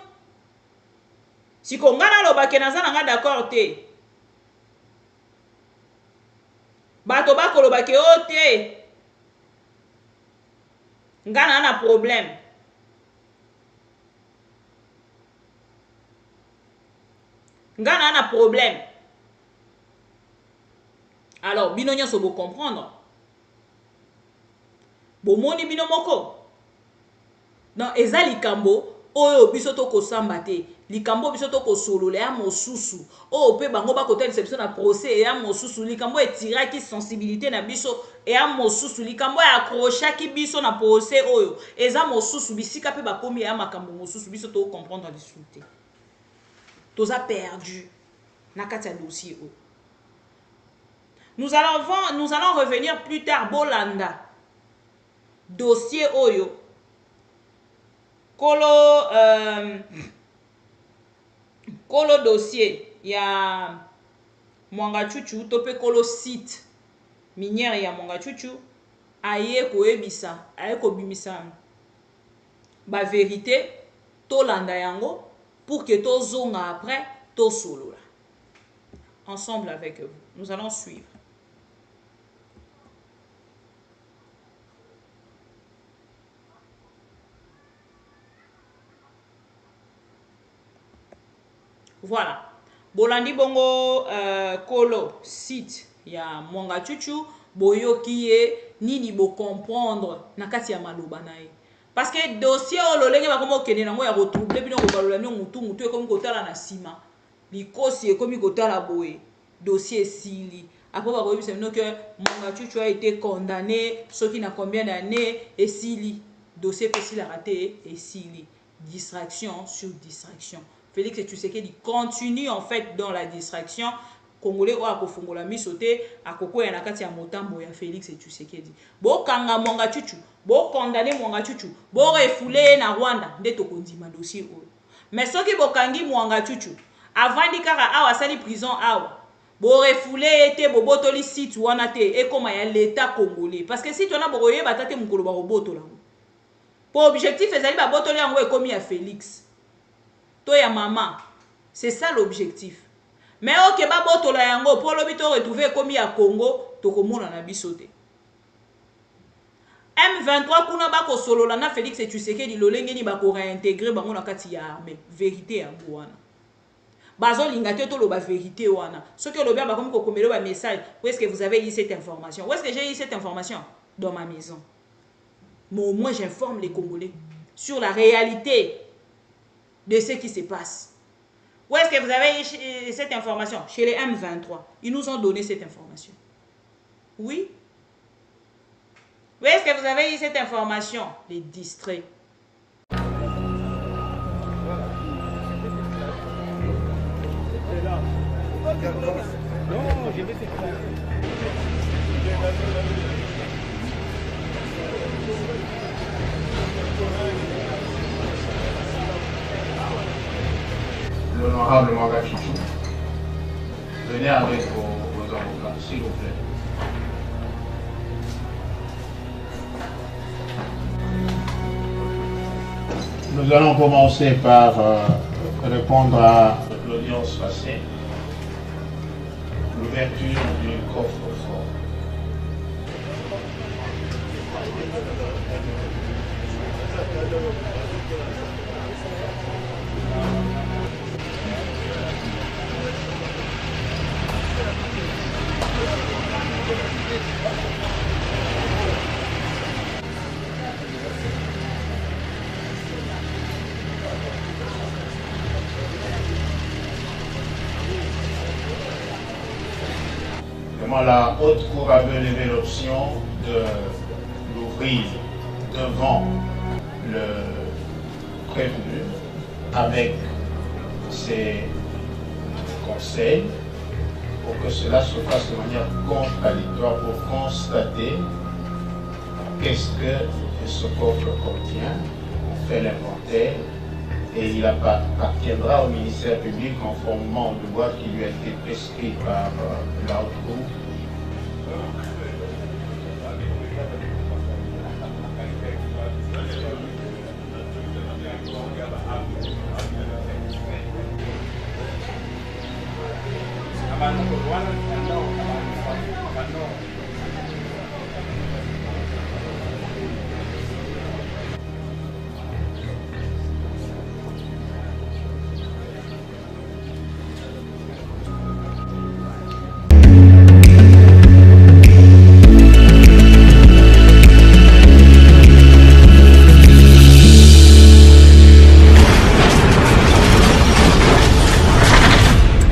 siko nga nalobake naza na nga d'accord te bato bakolobake o te nga na problème nga na problème alors bino nyonso bocomprendre bomoni bino moko non eza likambo oyo biso tokosamba te likambo biso tokosolola ya mosusu oyo mpe bango bakotalisa biso na procès eya mosusu likambo etiraki sensibilité na biso eya mosusu likambo eaccrochaki biso na procès oyo eza mosusu bisika mpe bakomi eya makambo mosusu biso tokocomprendre lisusu te toza perdu na kati ya dossier oyo nous allons revenir plus tard bolanda dossier oyo kolo dossier ya Mwanga Chuchu to pe kolo site minière ya Mwanga Chuchu aye koyebisa aye kobimisa ba vérité tolanda yango pour que tozonga après tosolola ensemble avec vous nous allons suivre. Voilà. Bolandi bongo kolo site ya Mwanga Chuchu boyoki ye nini bo comprendre na kati ya maloba na ye. Parce que dossier ololenge bakomo kene nango ya retrouver bino ko balola ni mutu ekomi kotala na sima. Likosi ekomi kotala boye. Dossier sili. Après bakoyebisa bino que Mwanga Chuchu a été condamné soki na combien d'années et sili. Dossier pesili a raté et sili. Distraction sur distraction. Félix Tshisekedi continue en fait dans la distraction. Congolais ou akofongola misote akoko ya nakati ya motambo ya Félix Tshisekedi. Bo kanga Mwanga Chuchu, bo condamner Mwanga Chuchu, bo refoulé na Rwanda nde tokondima dossier oyo. Mais soki bo kangi Mwanga Chuchu avant di kaka awa sali prison awa. Bo refoulé te bo botoli site wana te e koma ya l'état congolais parce que si tu na bo yeba tate mukolo ba roboto la. Pour objectif ezali ba botoli yango e komi ya Félix. To ya maman, c'est ça l'objectif. Mais ok ba botola yango pour lobi to retrouver comme ya Congo to komona na bisote. M23 kuna ba ko solola na Félix Tshisekedi lolenge ni ba ko réintégrer bango na kati ya armée. Vérité ya wana. Bazo linga te to lo ba vérité wana. Ce que lobi ba comme ko komelo ba message, où est-ce que vous avez eu cette information? Où est-ce que j'ai eu cette information? Dans ma maison. Mais au moins j'informe les Congolais sur la réalité de ce qui se passe. Où est-ce que vous avez eu cette information? Chez les M23. Ils nous ont donné cette information. Oui. Où est-ce que vous avez eu cette information? Les distraits. Non, je vais l'honorable Mwanga Chuchu, venez avec vos avocats, s'il vous plaît. Nous allons commencer par répondre à l'audience passée, l'ouverture du coffre-fort. Vraiment, la haute cour avait levé l'option de l'ouvrir devant le prévenu avec ses conseils pour que cela se fasse de manière contradictoire pour constater qu'est-ce que ce coffre contient. On fait l'inventaire et il appartiendra au ministère public conformément au devoir qui lui a été prescrit par la haute cour.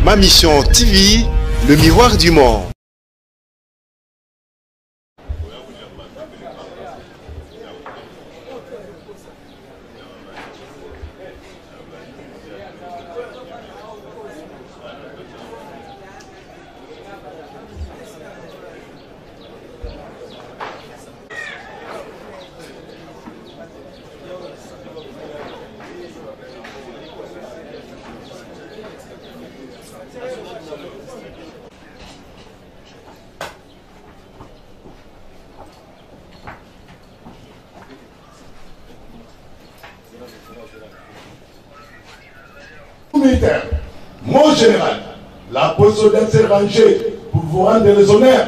Ma Mission TV, le miroir du monde. Militaire, mon général, la position s'est rangée pour vous rendre les honneurs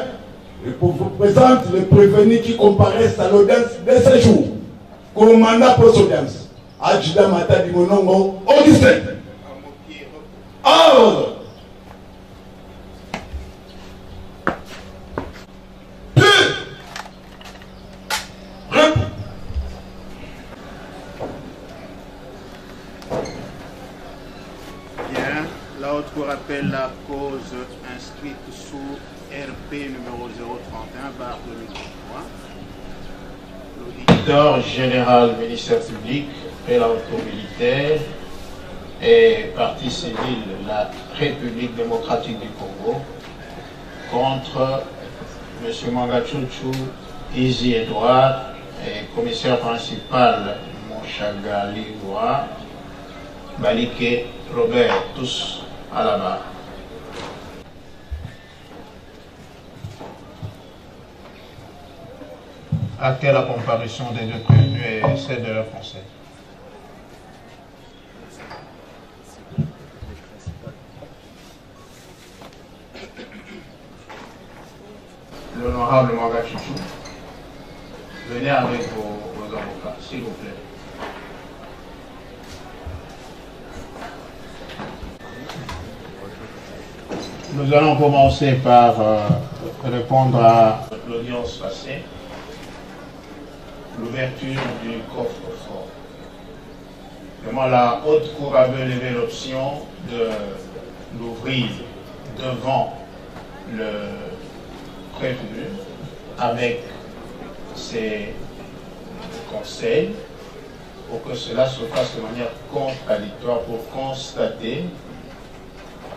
et pour vous présenter les prévenus qui comparaissent à l'audience de ce jour. Commandant pour l'audience, adjudant Mata di Monongo, Augustin. Ordre. La haute cour appelle la cause inscrite sous RP numéro 031 barre 2023. L'auditeur général ministère public et la haute cour militaire et partie civile la République démocratique du Congo contre M. Mangachuchu Izi Edouard et commissaire principal Monchaga Liwa Balike Robert, tous à la barre. Actez la comparution des deux prévenus et celle de leur conseil. L'honorable Mangachuchu, venez avec vos avocats, s'il vous plaît. Nous allons commencer par répondre à l'audience passée, l'ouverture du coffre-fort. Vraiment, la haute cour avait levé l'option de l'ouvrir devant le prévenu avec ses conseils pour que cela se fasse de manière contradictoire pour constater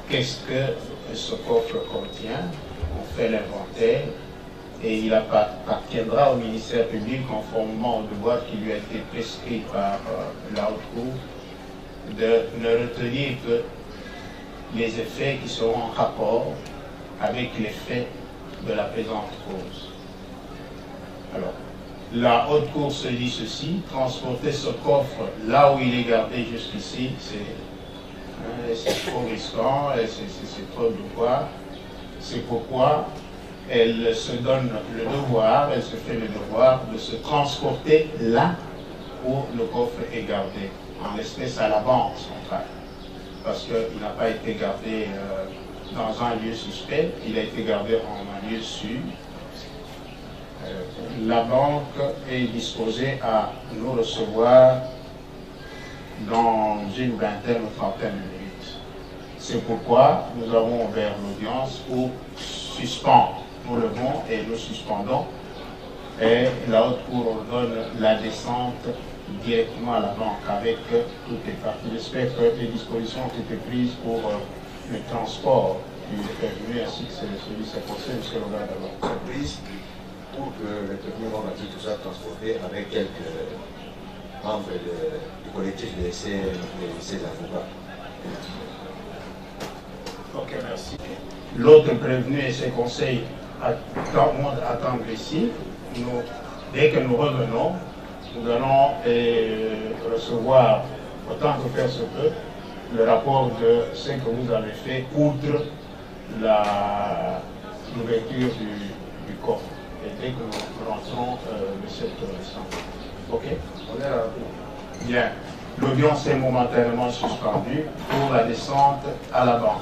qu'est-ce que ce coffre contient. On fait l'inventaire et il appartiendra au ministère public conformément au devoir qui lui a été prescrit par la haute cour de ne retenir que les effets qui seront en rapport avec les faits de la présente cause. Alors, la haute cour se dit ceci: transporter ce coffre là où il est gardé jusqu'ici, c'est trop risquant, c'est trop de devoir. C'est pourquoi elle se donne le devoir, elle se fait le devoir de se transporter là où le coffre est gardé, en l'espèce à la banque centrale. Parce qu'il n'a pas été gardé dans un lieu suspect, il a été gardé en un lieu sûr. La banque est disposée à nous recevoir dans une vingtaine ou trentaine de minutes. C'est pourquoi nous avons ouvert l'audience pour suspendre nous levons et nous suspendons. Et la haute cour ordonne la descente directement à la banque avec toutes les parties. J'espère que les dispositions ont été prises pour le transport du prévenu ainsi que celui de ses conseils, monsieur le garde d'abord. Prise pour que le prévenu Mwangachuchu soit transporté avec quelques membres du collectif de ses avocats. Ok, merci. L'autre prévenu et ses conseils attendent ici. Dès que nous revenons, nous allons recevoir, autant que faire se peut, le rapport de ce que vous avez fait, outre l'ouverture du coffre. Et dès que nous rentrons, monsieur le président. Ok? On est là. Bien. L'audience est momentanément suspendue pour la descente à la banque.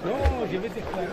Non, je vais t'éclairer.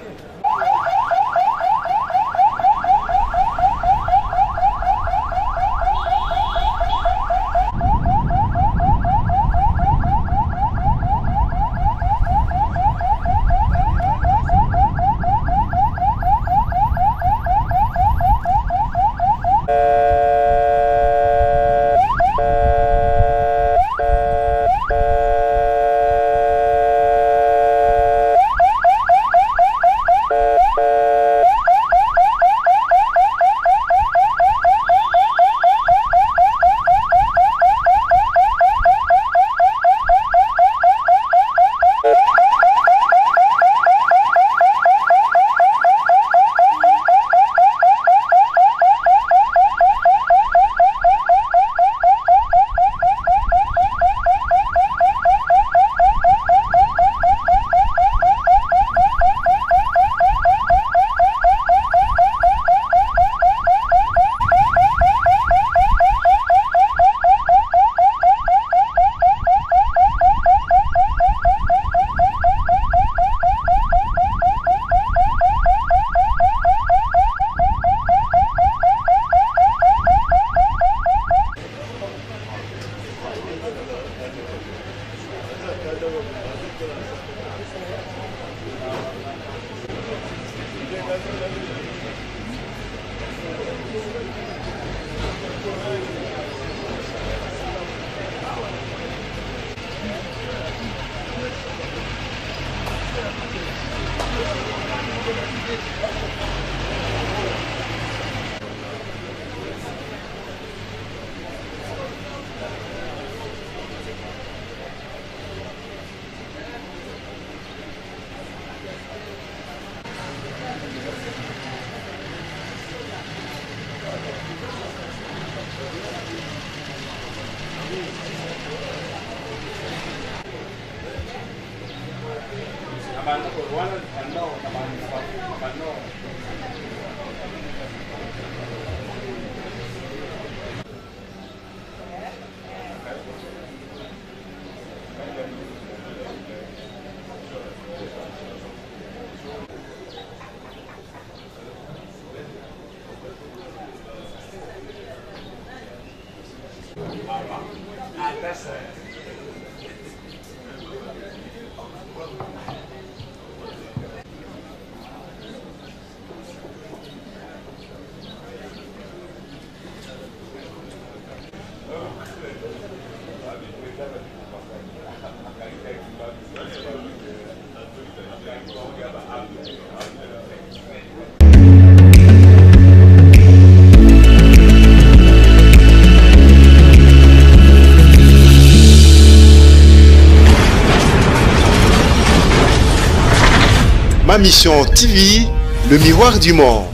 Ma Mission TV, le miroir du monde.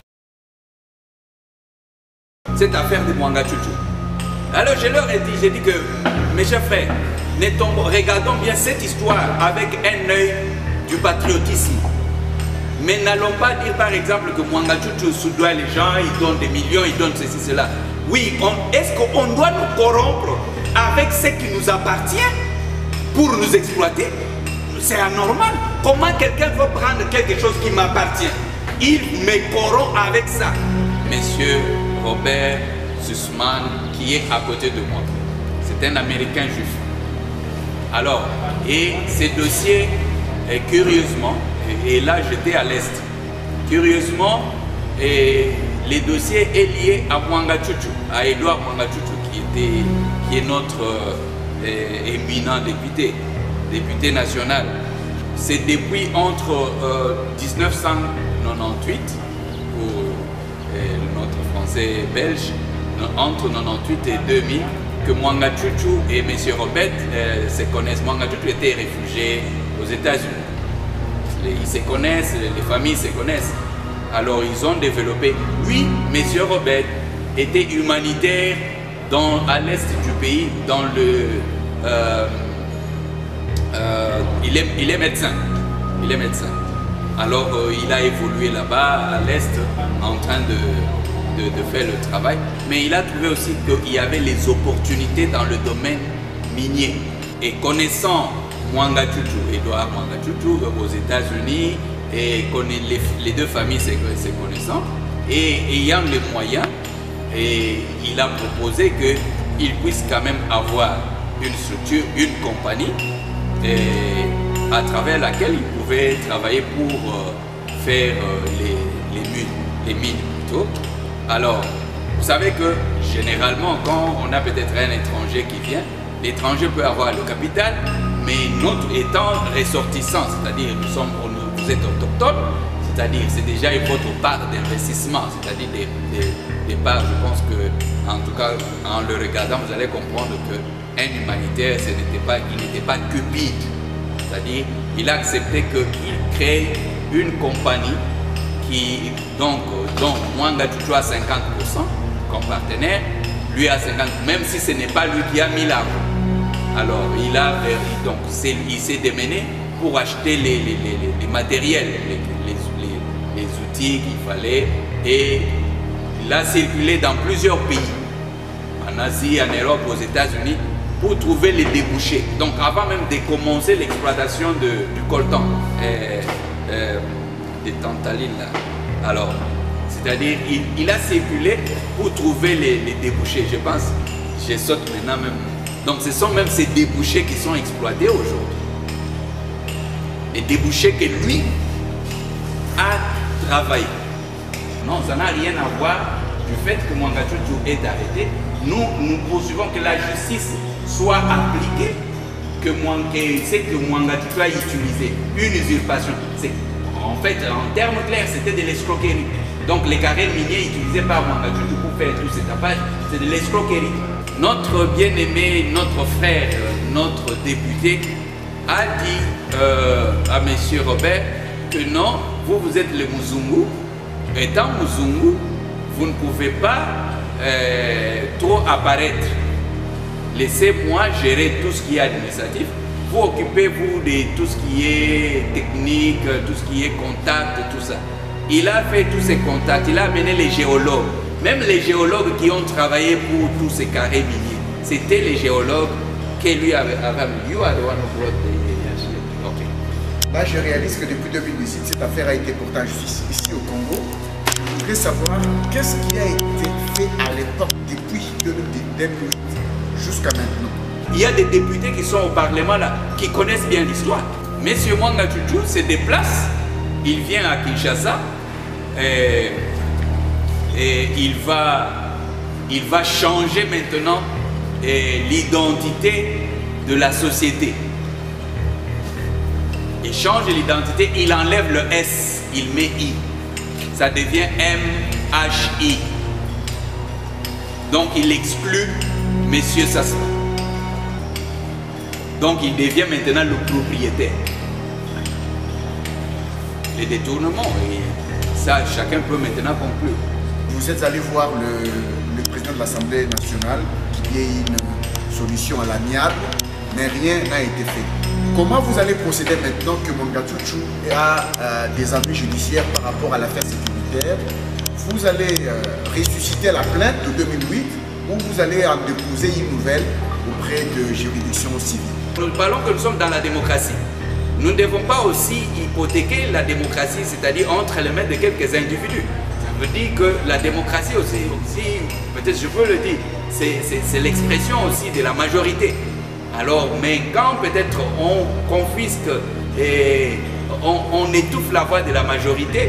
Cette affaire de Mwangachuchu. Alors je leur ai dit, j'ai dit que, mes chers frères, regardons bien cette histoire avec un œil du patriotisme. Mais n'allons pas dire par exemple que Mwangachuchu soudoie les gens, il donne des millions, il donne ceci, cela. Oui, est-ce qu'on doit nous corrompre avec ce qui nous appartient pour nous exploiter? c'est anormal. Comment quelqu'un veut prendre quelque chose qui m'appartient? Il me corrompt avec ça. Monsieur Robert Sussman, qui est à côté de moi, c'est un Américain juif. Alors, et ces dossiers, curieusement, et là j'étais à l'Est, curieusement, les dossiers est lié à Mwanga Chuchu, à Edouard Mwanga Chuchu, qui est notre éminent député national. C'est depuis entre 1998, pour notre français belge, entre 1998 et 2000, que Mwanga Chuchu et M. Robert se connaissent. Mwanga Chuchu était réfugié aux États-Unis. Ils se connaissent, les familles se connaissent. Alors ils ont développé. Lui, M. Robert, était humanitaire à l'est du pays, dans le... il est médecin. Il est médecin. Alors il a évolué là-bas, à l'est, en train de faire le travail. Mais il a trouvé aussi qu'il y avait les opportunités dans le domaine minier. Et connaissant Mwanga Chuchu, Edouard Mwanga Chuchu, aux États-Unis, et les deux familles se connaissant, et ayant les moyens, et il a proposé qu'il puisse quand même avoir une structure, une compagnie, à travers laquelle il pouvait travailler pour faire les mines plutôt. Alors, vous savez que généralement, quand on a peut-être un étranger qui vient, l'étranger peut avoir le capital, mais notre étant ressortissant, c'est-à-dire vous êtes autochtone, c'est-à-dire c'est déjà votre part d'investissement, c'est-à-dire des parts, je pense que, en tout cas, en le regardant, vous allez comprendre qu'un humanitaire, il n'était pas cupide. C'est-à-dire, il a accepté qu'il crée une compagnie dont Mwanga Chuchu a 50% comme partenaire, lui a 50%, même si ce n'est pas lui qui a mis l'argent. Alors, il s'est démené pour acheter les matériels, les outils qu'il fallait, et il a circulé dans plusieurs pays, en Asie, en Europe, aux États-Unis, pour trouver les débouchés. Donc avant même de commencer l'exploitation du coltan, des tantalines là. Alors, c'est-à-dire il a circulé pour trouver les débouchés. Je pense, je saute maintenant même. Donc ce sont même ces débouchés qui sont exploités aujourd'hui. Les débouchés que lui a travaillé. Non, ça n'a rien à voir du fait que Mwanga Chuchu est arrêté. Nous poursuivons que la justice soit appliquée, que c'est que Mwanga Chuchu a utilisé une usurpation. En fait, en termes clairs, c'était de l'escroquerie. Donc les carrés miniers utilisés par Mwanga Chuchu pour faire tout cet tapage, c'est de l'escroquerie. Notre bien-aimé, notre frère, notre député a dit à M. Robert que non, vous êtes le Muzungu. Étant Muzungu, vous ne pouvez pas trop apparaître. Laissez-moi gérer tout ce qui est administratif. Vous occupez-vous de tout ce qui est technique, tout ce qui est contact, tout ça. Il a fait tous ces contacts, il a amené les géologues. Même les géologues qui ont travaillé pour tous ces carrés miniers, c'était les géologues que lui avait amené. You are the one who brought the... Okay. Là, je réalise que depuis 2018, cette affaire a été portée en justice ici au Congo. Je voudrais savoir qu'est-ce qui a été fait à l'époque depuis 2008 jusqu'à maintenant. Il y a des députés qui sont au Parlement là, qui connaissent bien l'histoire. Monsieur Mwanga Chuchu se déplace, il vient à Kinshasa et il va changer maintenant l'identité de la société. Il change l'identité, il enlève le S, il met I. Ça devient M-H-I. Donc il exclut Monsieur Sassou. Donc il devient maintenant le propriétaire. Les détournements, et ça chacun peut maintenant conclure. Vous êtes allé voir le président de l'Assemblée nationale qu'il y ait une solution à l'amiable, mais rien n'a été fait. Comment vous allez procéder maintenant que Mwanga Chuchu a des ennuis judiciaires par rapport à l'affaire sécuritaire? Vous allez ressusciter la plainte de 2008 ou vous allez en déposer une nouvelle auprès de juridictions civiles? Nous parlons que nous sommes dans la démocratie. nous ne devons pas aussi hypothéquer la démocratie, c'est-à-dire entre les mains de quelques individus. Ça veut dire que la démocratie aussi peut-être je peux le dire, c'est l'expression aussi de la majorité. Alors, mais quand peut-être on confisque et on étouffe la voix de la majorité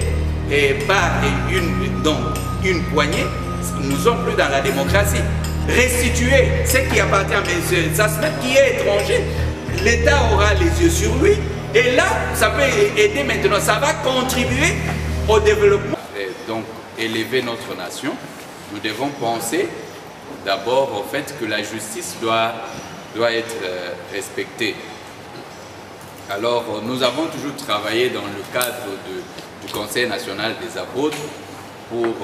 et par une poignée, nous ne sommes plus dans la démocratie. Restituer ce qui appartient à M. Sassmet, qui est étranger, l'État aura les yeux sur lui et là, ça peut aider maintenant, ça va contribuer au développement. Et donc, élever notre nation, nous devons penser d'abord au fait que la justice doit être respectée. Alors, nous avons toujours travaillé dans le cadre du Conseil national des apôtres pour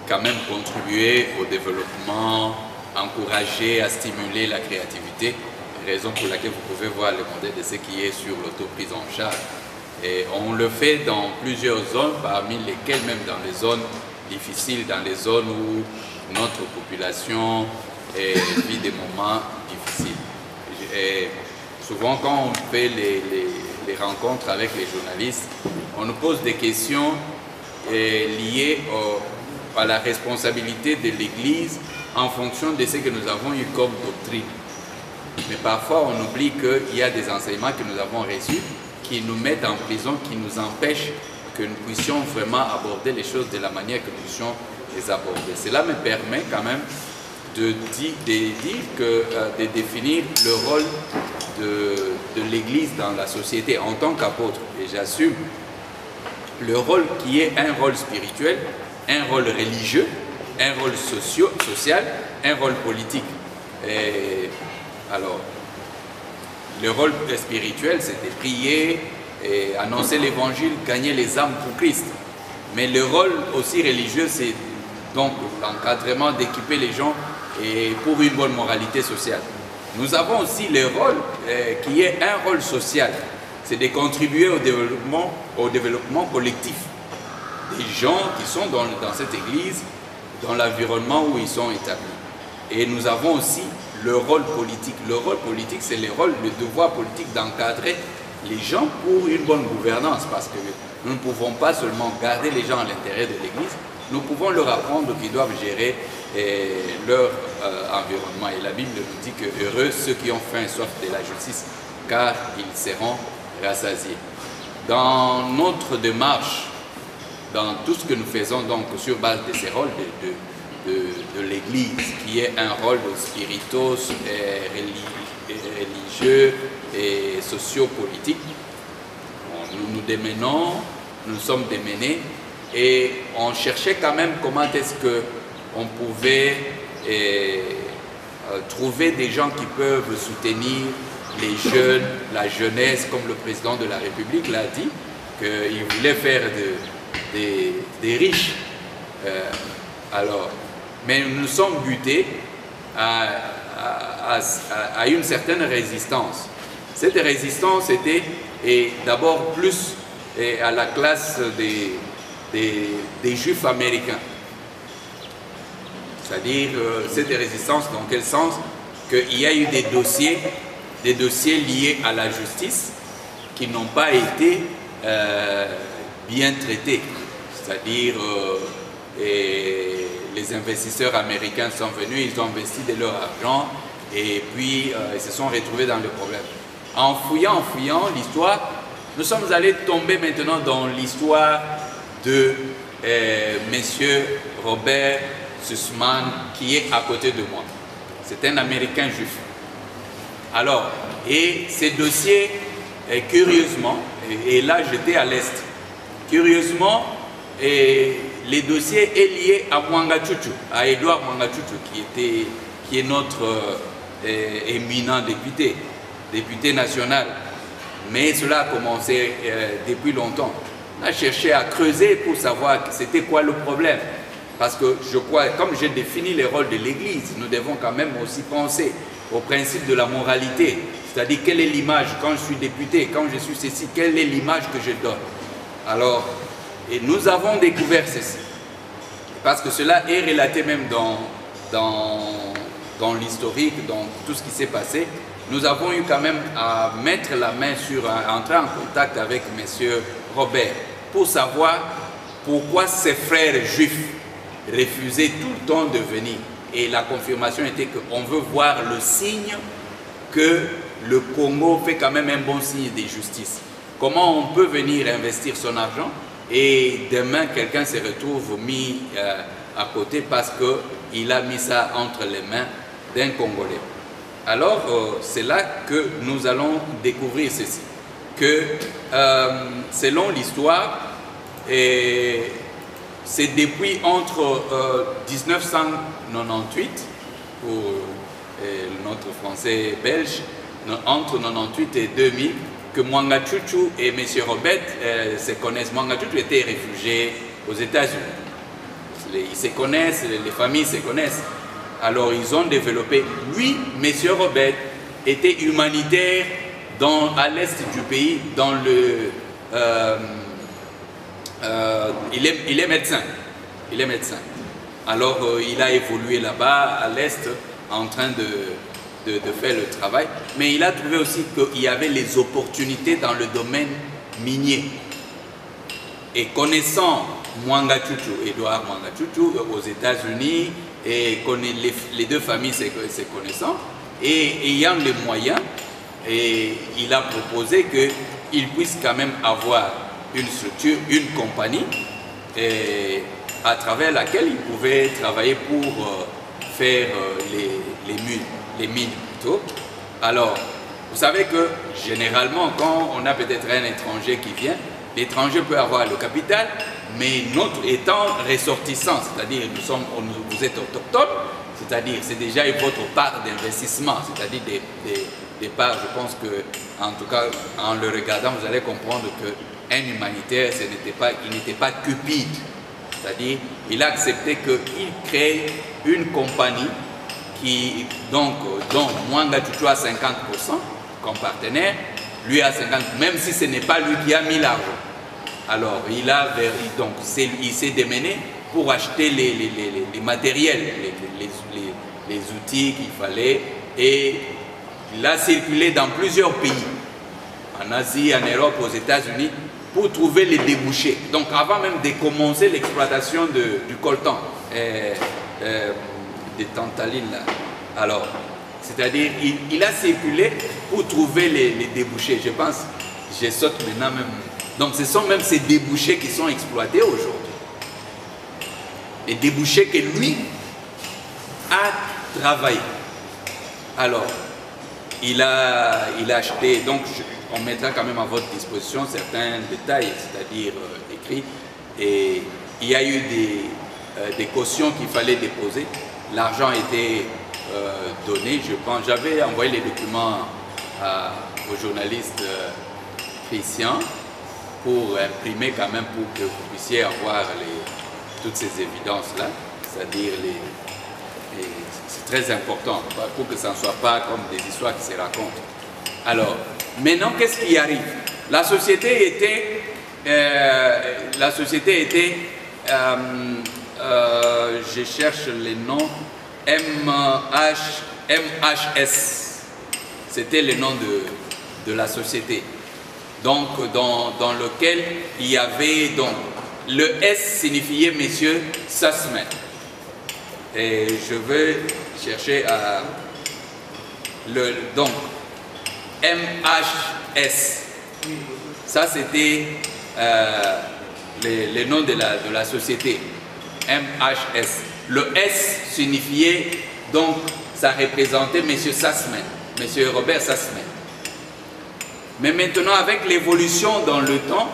quand même contribuer au développement, encourager à stimuler la créativité, raison pour laquelle vous pouvez voir le modèle de ce qui est sur l'autoprise en charge. Et on le fait dans plusieurs zones, parmi lesquelles même dans les zones difficiles, dans les zones où notre population vit des moments difficiles. Et souvent quand on fait les rencontres avec les journalistes, on nous pose des questions liées à la responsabilité de l'Église en fonction de ce que nous avons eu comme doctrine. Mais parfois on oublie qu'il y a des enseignements que nous avons reçus qui nous mettent en prison, qui nous empêchent que nous puissions vraiment aborder les choses de la manière que nous puissions les aborder. Cela me permet quand même de définir le rôle de l'Église dans la société en tant qu'apôtre. Et j'assume le rôle qui est un rôle spirituel, un rôle religieux, un rôle social, un rôle politique. Et alors, le rôle spirituel, c'est de prier, et annoncer l'évangile, gagner les âmes pour Christ. Mais le rôle aussi religieux, c'est donc l'encadrement, d'équiper les gens et pour une bonne moralité sociale. Nous avons aussi le rôle qui est un rôle social, c'est de contribuer au développement collectif des gens qui sont dans cette église, dans l'environnement où ils sont établis. Et nous avons aussi le rôle politique. Le rôle politique, c'est le devoir politique d'encadrer les gens pour une bonne gouvernance, parce que nous ne pouvons pas seulement garder les gens à l'intérieur de l'église, nous pouvons leur apprendre qu'ils doivent gérer leur environnement. Et la Bible nous dit que heureux ceux qui ont faim et soif de la justice, car ils seront rassasiés. Dans notre démarche, dans tout ce que nous faisons donc sur base de ces rôles de l'Église, qui est un rôle spirituel, religieux et sociopolitique, nous nous démenons, nous sommes démenés, et on cherchait quand même comment est-ce qu'on pouvait trouver des gens qui peuvent soutenir les jeunes, la jeunesse, comme le président de la République l'a dit, qu'il voulait faire des riches. Mais nous sommes butés à une certaine résistance. Cette résistance était d'abord plus à la classe des Juifs américains. C'est-à-dire, cette résistance, dans quel sens? Qu'il y a eu des dossiers liés à la justice qui n'ont pas été bien traités. C'est-à-dire, les investisseurs américains sont venus, ils ont investi de leur argent et puis ils se sont retrouvés dans le problème. En fouillant l'histoire, nous sommes allés tomber maintenant dans l'histoire de monsieur Robert Sussman qui est à côté de moi. C'est un Américain juif. Alors, et ces dossiers, curieusement, et là j'étais à l'Est, curieusement, les dossiers est lié à Mwanga Chuchu, à Edouard Mwanga Chuchu, qui est notre éminent député national. Mais cela a commencé depuis longtemps. On a cherché à creuser pour savoir c'était quoi le problème. Parce que je crois, comme j'ai défini les rôles de l'Église, nous devons quand même aussi penser au principe de la moralité. C'est-à-dire, quelle est l'image quand je suis député, quand je suis ceci, quelle est l'image que je donne. Alors, et nous avons découvert ceci. Parce que cela est relaté même dans dans l'historique, dans tout ce qui s'est passé, nous avons eu quand même à mettre la main sur, entrer en contact avec M. Robert pour savoir pourquoi ses frères juifs refusaient tout le temps de venir. Et la confirmation était qu'on veut voir le signe que le Congo fait quand même un bon signe de justice. Comment on peut venir investir son argent et demain quelqu'un se retrouve mis à côté parce qu'il a mis ça entre les mains d'un Congolais. Alors c'est là que nous allons découvrir ceci, que selon l'histoire, c'est depuis entre 1998 pour notre français belge, entre 98 et 2000, que Mwanga Chuchu et M. Robert se connaissent. Mwanga Chuchu était réfugié aux États-Unis. Ils se connaissent, les familles se connaissent. Alors ils ont développé. Lui, M. Robert, était humanitaire à l'est du pays, dans le... il est médecin. Il est médecin. Alors il a évolué là-bas, à l'est, en train de faire le travail. Mais il a trouvé aussi qu'il y avait les opportunités dans le domaine minier. Et connaissant Mwanga Chuchu, Edouard Mwanga Chuchu, aux États-Unis, et les deux familles se connaissant, et ayant les moyens, et il a proposé qu'il puisse quand même avoir une structure, une compagnie, à travers laquelle il pouvait travailler pour faire les mines plutôt. Alors, vous savez que généralement, quand on a peut-être un étranger qui vient, l'étranger peut avoir le capital, mais notre étant ressortissant, c'est-à-dire vous êtes autochtone, c'est-à-dire c'est déjà votre part d'investissement, c'est-à-dire des parts, je pense que, en tout cas, en le regardant, vous allez comprendre qu'un humanitaire, il n'était pas cupide. C'est-à-dire, il a accepté qu'il crée une compagnie dont Mwanga Chuchu a 50% comme partenaire, lui a 50%, même si ce n'est pas lui qui a mis l'argent. Alors, il s'est démené pour acheter les matériels, les outils qu'il fallait, et il a circulé dans plusieurs pays, en Asie, en Europe, aux États-Unis, pour trouver les débouchés. Donc avant même de commencer l'exploitation du coltan, des tantalines là. Alors, c'est-à-dire, il a circulé pour trouver les débouchés. Je pense, je saute maintenant même. Donc ce sont même ces débouchés qui sont exploités aujourd'hui. Les débouchés que lui a travaillé. Alors, il a acheté, donc on mettra quand même à votre disposition certains détails, c'est-à-dire écrits. Et il y a eu des cautions qu'il fallait déposer. L'argent a été donné, je pense. J'avais envoyé les documents au journaliste Christian pour imprimer quand même, pour que vous puissiez avoir toutes ces évidences-là. C'est-à-dire, c'est très important pour que ça ne soit pas comme des histoires qui se racontent. Alors, maintenant, qu'est-ce qui arrive? La société était, je cherche les noms, MHS, c'était le nom de la société. Donc, dans lequel il y avait, donc, le S signifiait Monsieur Sassman. Et je vais chercher à donc MHS. Ça c'était le nom de la société. MHS. Le S signifiait, donc ça représentait M. Sassman, M. Robert Sassman. Mais maintenant, avec l'évolution dans le temps,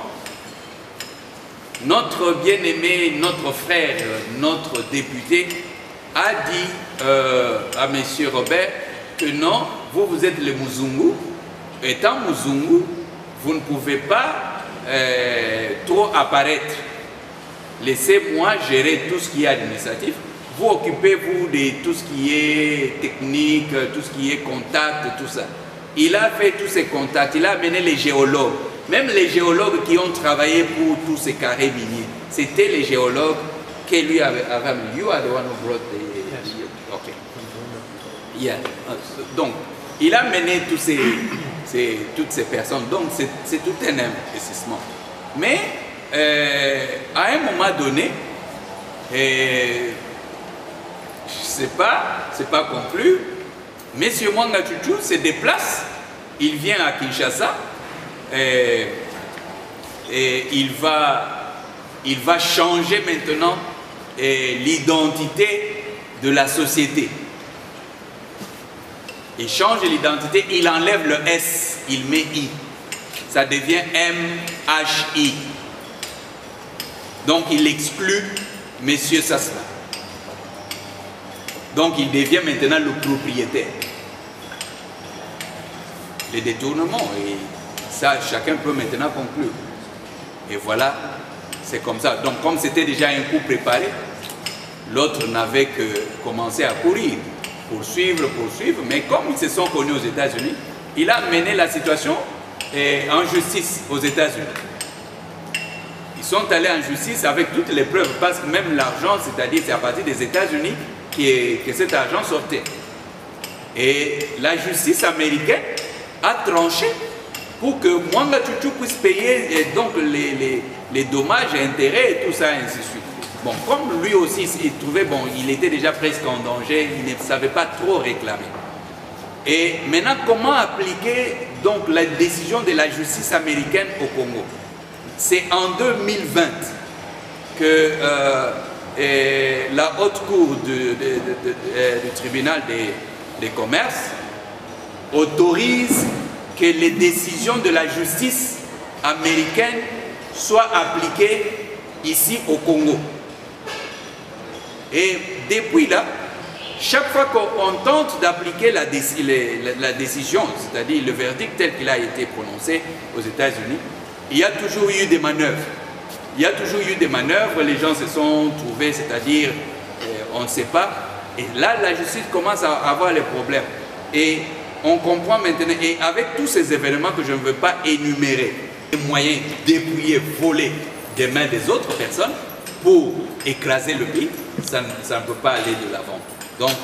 notre bien-aimé, notre frère, notre député a dit à M. Robert que non, vous êtes le Muzungu. Étant Muzungu, vous ne pouvez pas trop apparaître. Laissez-moi gérer tout ce qui est administratif. Vous occupez-vous de tout ce qui est technique, tout ce qui est contact, tout ça. Il a fait tous ces contacts, il a amené les géologues. Même les géologues qui ont travaillé pour tous ces carrés miniers, c'était les géologues que lui avait amené. You are the one who brought the... Okay. Donc, il a mené toutes ces personnes, donc c'est tout un investissement. Mais à un moment donné, je sais pas, c'est pas conclu, M. Mwanga Chuchu se déplace, il vient à Kinshasa et il va changer maintenant l'identité de la société. Il change l'identité, il enlève le S, il met I. Ça devient M-H-I. Donc il exclut M. Sassla. Donc il devient maintenant le propriétaire. Les détournements, et ça chacun peut maintenant conclure. Et voilà, c'est comme ça. Donc comme c'était déjà un coup préparé, l'autre n'avait que commencé à courir, poursuivre, mais comme ils se sont connus aux États-Unis, il a mené la situation en justice aux États-Unis. Ils sont allés en justice avec toutes les preuves, parce que même l'argent, c'est-à-dire c'est à partir des États-Unis que cet argent sortait. Et la justice américaine a tranché pour que Mwanga Chuchu puisse payer donc les dommages et intérêts et tout ça, et ainsi de suite. Bon, comme lui aussi, il trouvait, bon, il était déjà presque en danger, il ne savait pas trop réclamer. Et maintenant, comment appliquer donc la décision de la justice américaine au Congo? C'est en 2020 que la haute cour du tribunal des commerces autorise que les décisions de la justice américaine soient appliquées ici au Congo. Et depuis là, chaque fois qu'on tente d'appliquer la décision, c'est-à-dire le verdict tel qu'il a été prononcé aux États-Unis, il y a toujours eu des manœuvres. Il y a toujours eu des manœuvres, les gens se sont trouvés, c'est-à-dire, on ne sait pas. Et là, la justice commence à avoir les problèmes. Et on comprend maintenant, et avec tous ces événements que je ne veux pas énumérer, les moyens dépouiller, voler des mains des autres personnes pour écraser le pays, ça ne peut pas aller de l'avant. Donc,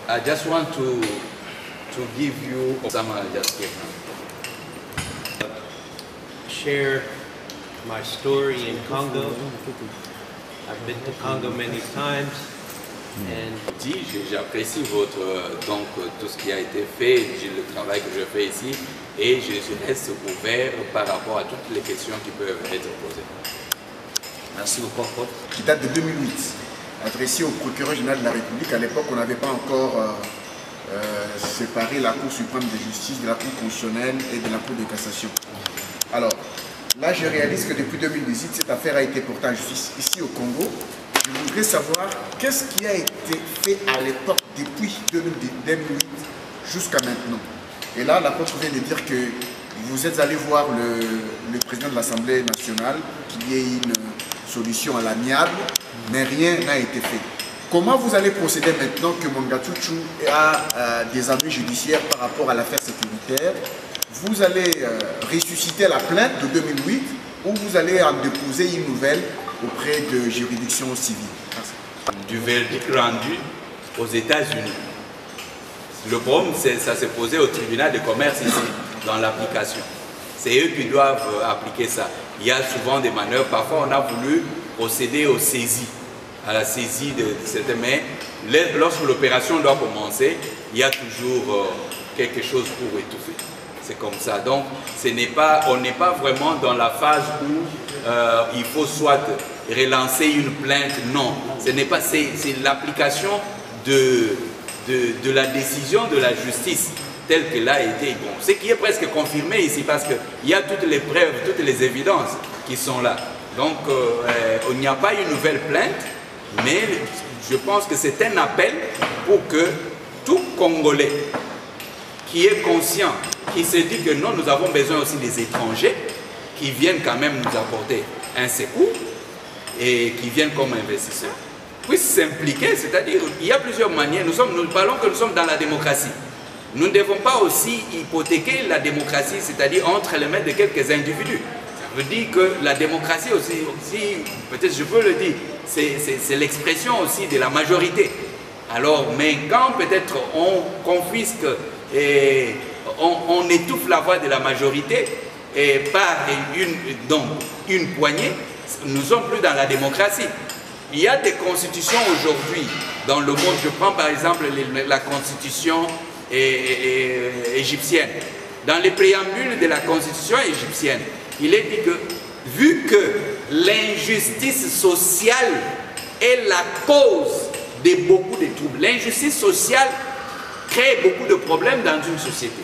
I just want to give you some just share my story in Congo. I've been to Congo many times. J'apprécie donc tout ce qui a été fait, le travail que je fais ici, et je reste ouvert par rapport à toutes les questions qui peuvent être posées. Merci beaucoup. Qui date de 2008, adressé au procureur général de la République. À l'époque, on n'avait pas encore séparé la Cour suprême de justice de la Cour constitutionnelle et de la Cour de cassation. Alors, là, je réalise que depuis 2018, cette affaire a été portée en justice ici au Congo. Je voudrais savoir qu'est-ce qui a été fait à l'époque depuis 2008 jusqu'à maintenant. Et là, la Cour vient de dire que vous êtes allé voir le président de l'Assemblée nationale, qu'il y ait une solution à l'amiable, mais rien n'a été fait. Comment vous allez procéder maintenant que Mwanga Chuchu a des ennuis judiciaires par rapport à l'affaire sécuritaire? Vous allez ressusciter la plainte de 2008 ou vous allez en déposer une nouvelle auprès de juridictions civiles? Du verdict rendu aux États-Unis. Le problème, ça s'est posé au tribunal de commerce ici, dans l'application. C'est eux qui doivent appliquer ça. Il y a souvent des manœuvres. Parfois, on a voulu procéder aux saisies, à la saisie de certains. Mais lorsque l'opération doit commencer, il y a toujours quelque chose pour étouffer. C'est comme ça. Donc, on n'est pas vraiment dans la phase où il faut soit relancer une plainte. Non, ce n'est pas. C'est l'application de la décision de la justice telle qu'elle a été. Bon, ce qui est presque confirmé ici parce qu'il y a toutes les preuves, toutes les évidences qui sont là. Donc, il n'y a pas une nouvelle plainte, mais je pense que c'est un appel pour que tout Congolais qui est conscient, qui se dit que non, nous avons besoin aussi des étrangers qui viennent quand même nous apporter un secours et qui viennent comme investisseurs, puissent s'impliquer, c'est-à-dire il y a plusieurs manières. Nous parlons que nous sommes dans la démocratie. Nous ne devons pas aussi hypothéquer la démocratie, c'est-à-dire entre les mains de quelques individus. Ça veut dire que la démocratie aussi peut-être je peux le dire, c'est l'expression aussi de la majorité. Alors, mais quand peut-être on confisque et on étouffe la voix de la majorité et par une poignée, nous ne sommes plus dans la démocratie. Il y a des constitutions aujourd'hui dans le monde. Je prends par exemple la constitution égyptienne. Dans les préambules de la constitution égyptienne, il est dit que vu que l'injustice sociale est la cause de beaucoup de troubles, l'injustice sociale crée beaucoup de problèmes dans une société.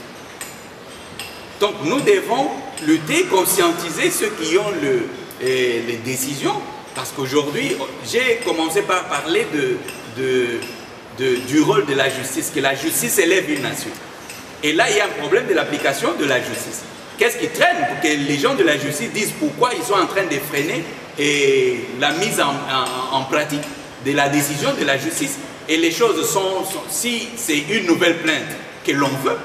Donc nous devons lutter, conscientiser ceux qui ont les décisions, parce qu'aujourd'hui, j'ai commencé par parler du rôle de la justice, que la justice élève une nation. Et là, il y a un problème de l'application de la justice. Qu'est-ce qui traîne pour que les gens de la justice disent pourquoi ils sont en train de freiner la mise en pratique de la décision de la justice? Et les choses sont si c'est une nouvelle plainte que l'on veut,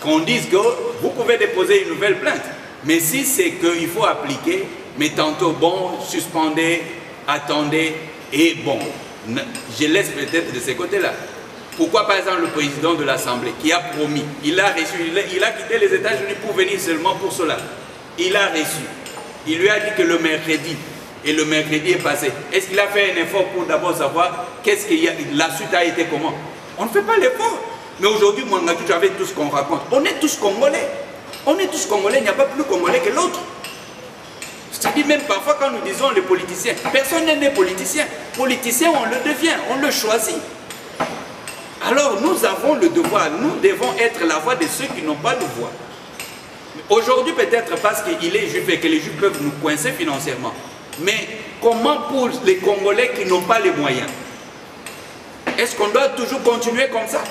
qu'on dise que vous pouvez déposer une nouvelle plainte. Mais si c'est qu'il faut appliquer, mais tantôt, bon, suspendez, attendez, et bon, je laisse peut-être de ces côtés-là. Pourquoi par exemple le président de l'Assemblée qui a promis, il a quitté les États-Unis pour venir seulement pour cela. Il a reçu, il lui a dit que le mercredi, et le mercredi est passé. Est-ce qu'il a fait un effort pour d'abord savoir qu'est-ce qu'il y a, la suite a été comment? On ne fait pas l'effort. Mais aujourd'hui, moi, avec tout ce qu'on raconte, on est tous Congolais. On est tous Congolais, il n'y a pas plus Congolais que l'autre. C'est-à-dire même parfois quand nous disons les politiciens, personne n'est né politicien. Politicien, on le devient, on le choisit. Alors nous avons le devoir, nous devons être la voix de ceux qui n'ont pas de voix. Aujourd'hui peut-être parce qu'il est juif et que les juifs peuvent nous coincer financièrement. Mais comment pour les Congolais qui n'ont pas les moyens? Est-ce qu'on doit toujours continuer comme ça?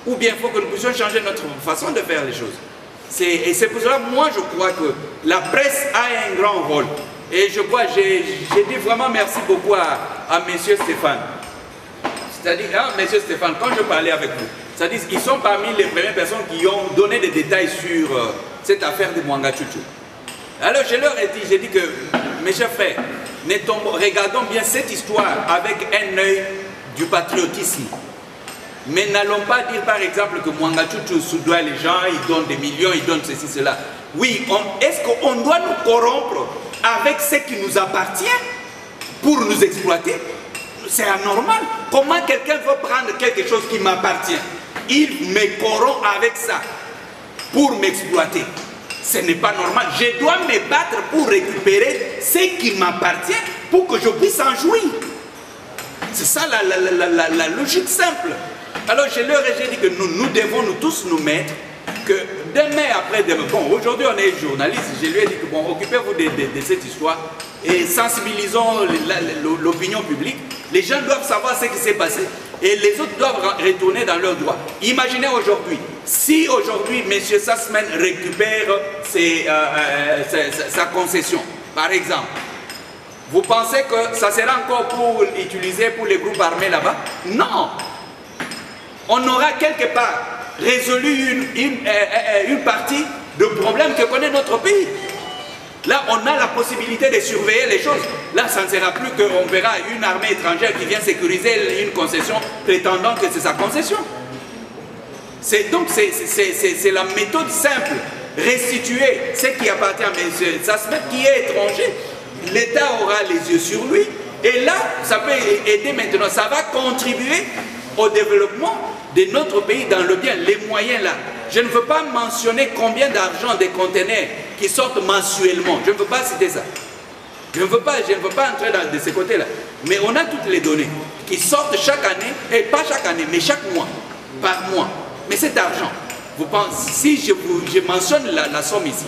Ou bien il faut que nous puissions changer notre façon de faire les choses? Et c'est pour cela, moi je crois que la presse a un grand rôle. Et je crois, j'ai dit vraiment merci beaucoup à M. Stéphane. C'est-à-dire, hein, M. Stéphane, quand je parlais avec vous, c'est-à-dire qu'ils sont parmi les premières personnes qui ont donné des détails sur cette affaire de Mwanga Tchouchou. Alors je leur ai dit, j'ai dit que, mes chers frères, regardons bien cette histoire avec un œil du patriotisme. Mais n'allons pas dire par exemple que Mwanga Tchouchou soudoie les gens, il donne des millions, il donne ceci, cela. Oui, est-ce qu'on doit nous corrompre avec ce qui nous appartient pour nous exploiter? C'est anormal. Comment quelqu'un veut prendre quelque chose qui m'appartient? Il me corrompt avec ça pour m'exploiter. Ce n'est pas normal. Je dois me battre pour récupérer ce qui m'appartient pour que je puisse en jouir. C'est ça la logique simple. Alors je leur ai dit que nous devons nous tous nous mettre que demain après demain, bon aujourd'hui on est journaliste, je lui ai dit que bon occupez-vous de cette histoire et sensibilisons l'opinion publique. Les gens doivent savoir ce qui s'est passé et les autres doivent retourner dans leurs droits. Imaginez aujourd'hui, si aujourd'hui M. Sassman récupère sa concession, par exemple, vous pensez que ça sera encore pour utiliser pour les groupes armés là-bas? Non! On aura quelque part résolu une partie de problèmes que connaît notre pays. Là, on a la possibilité de surveiller les choses. Là, ça ne sera plus qu'on verra une armée étrangère qui vient sécuriser une concession prétendant que c'est sa concession. Donc, c'est la méthode simple. Restituer ce qui appartient à M. Sassman, qui est étranger. L'État aura les yeux sur lui. Et là, ça peut aider maintenant. Ça va contribuer au développement de notre pays dans le bien, les moyens là. Je ne veux pas mentionner combien d'argent des conteneurs qui sortent mensuellement. Je ne veux pas citer ça. Je ne veux pas entrer de ces côtés-là. Mais on a toutes les données qui sortent chaque année, et pas chaque année, mais chaque mois, par mois. Mais cet argent, vous pensez, si je mentionne la somme ici,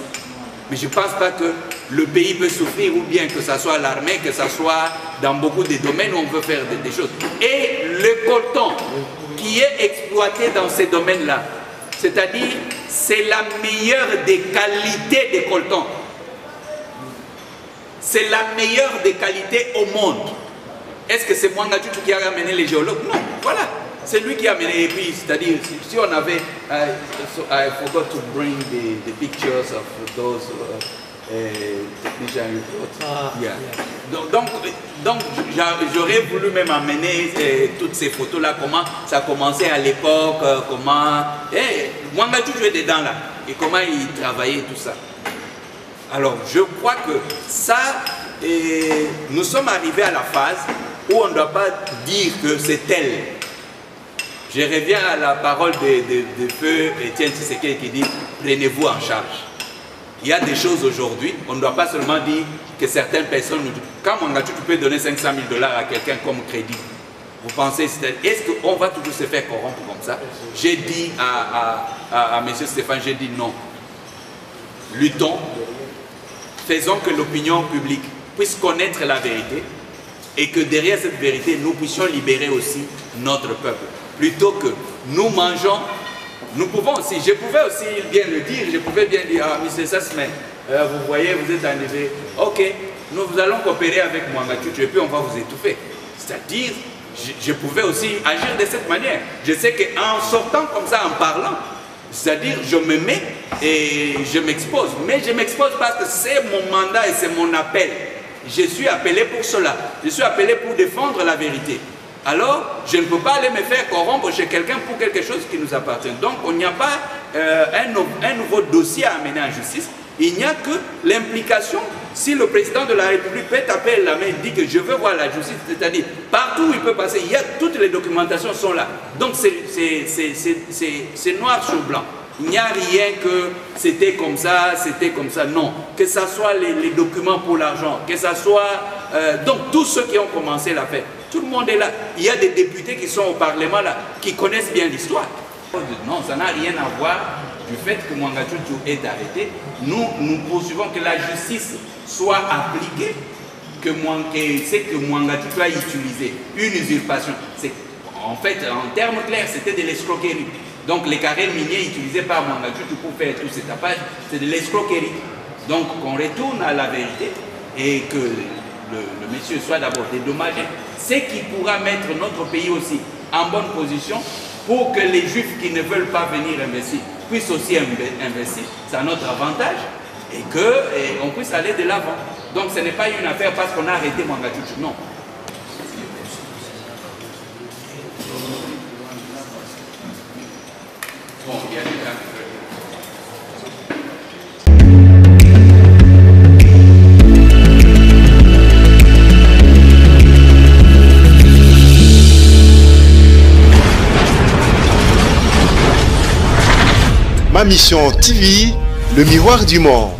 mais je ne pense pas que le pays peut souffrir, ou bien que ce soit l'armée, que ce soit dans beaucoup de domaines où on veut faire des choses. Et le coltan qui est exploité dans ces domaines-là, c'est-à-dire c'est la meilleure des qualités des coltans. C'est la meilleure des qualités au monde. Est-ce que c'est Mwanga Tchouchou qui a amené les géologues? Non, voilà. C'est lui qui a amené. Et puis, c'est-à-dire, si on avait... I forgot to bring the pictures of those déjà donc j'aurais voulu même amener toutes ces photos là, comment ça commençait à l'époque, comment Mwanga Chouchou est dedans là, et comment il travaillait tout ça. Alors je crois que ça, nous sommes arrivés à la phase où on ne doit pas dire que c'est tel. Je reviens à la parole de feu Étienne Tshisekedi qui dit prenez-vous en charge. Il y a des choses aujourd'hui, on ne doit pas seulement dire que certaines personnes, quand Mwanga Chouchou peut donner 500 000 $ à quelqu'un comme crédit, vous pensez, est-ce qu'on va toujours se faire corrompre comme ça? J'ai dit à M. Stéphane, j'ai dit non. Luttons, faisons que l'opinion publique puisse connaître la vérité et que derrière cette vérité, nous puissions libérer aussi notre peuple. Plutôt que nous mangeons, nous pouvons aussi, je pouvais aussi bien le dire, je pouvais bien dire à M. Sassme, vous voyez, vous êtes arrivé, ok, nous allons coopérer avec Mwanga Chouchou et puis on va vous étouffer. C'est-à-dire, je pouvais aussi agir de cette manière. Je sais qu'en sortant comme ça, en parlant, c'est-à-dire je me mets et je m'expose. Mais je m'expose parce que c'est mon mandat et c'est mon appel. Je suis appelé pour cela. Je suis appelé pour défendre la vérité. Alors, je ne peux pas aller me faire corrompre chez quelqu'un pour quelque chose qui nous appartient. Donc, il n'y a pas un nouveau dossier à amener en justice. Il n'y a que l'implication. Si le président de la République peut taper la main et dit que je veux voir la justice, c'est-à-dire partout où il peut passer, toutes les documentations sont là. Donc, c'est noir sur blanc. Il n'y a rien que c'était comme ça, non. Que ce soit les documents pour l'argent, que ce soit... donc, tous ceux qui ont commencé l'affaire, tout le monde est là. Il y a des députés qui sont au Parlement là, qui connaissent bien l'histoire. Non, ça n'a rien à voir du fait que Mwanga Chouchou est arrêté. Nous poursuivons que la justice soit appliquée, que ce que Mwanga Chouchou a utilisé, une usurpation. En fait, en termes clairs, c'était de l'escroquerie. Donc les carrés miniers utilisés par Mwanga Chouchou pour faire tout cet tapage, c'est de l'escroquerie. Donc qu'on retourne à la vérité et que le monsieur soit d'abord dédommagé, ce qui pourra mettre notre pays aussi en bonne position pour que les juifs qui ne veulent pas venir investir puissent aussi investir, c'est à notre avantage, et qu'on puisse aller de l'avant. Donc ce n'est pas une affaire parce qu'on a arrêté Mwanga Chouchou, non. Bon, il y a des gens qui veulent. Ma mission TV, le miroir du monde.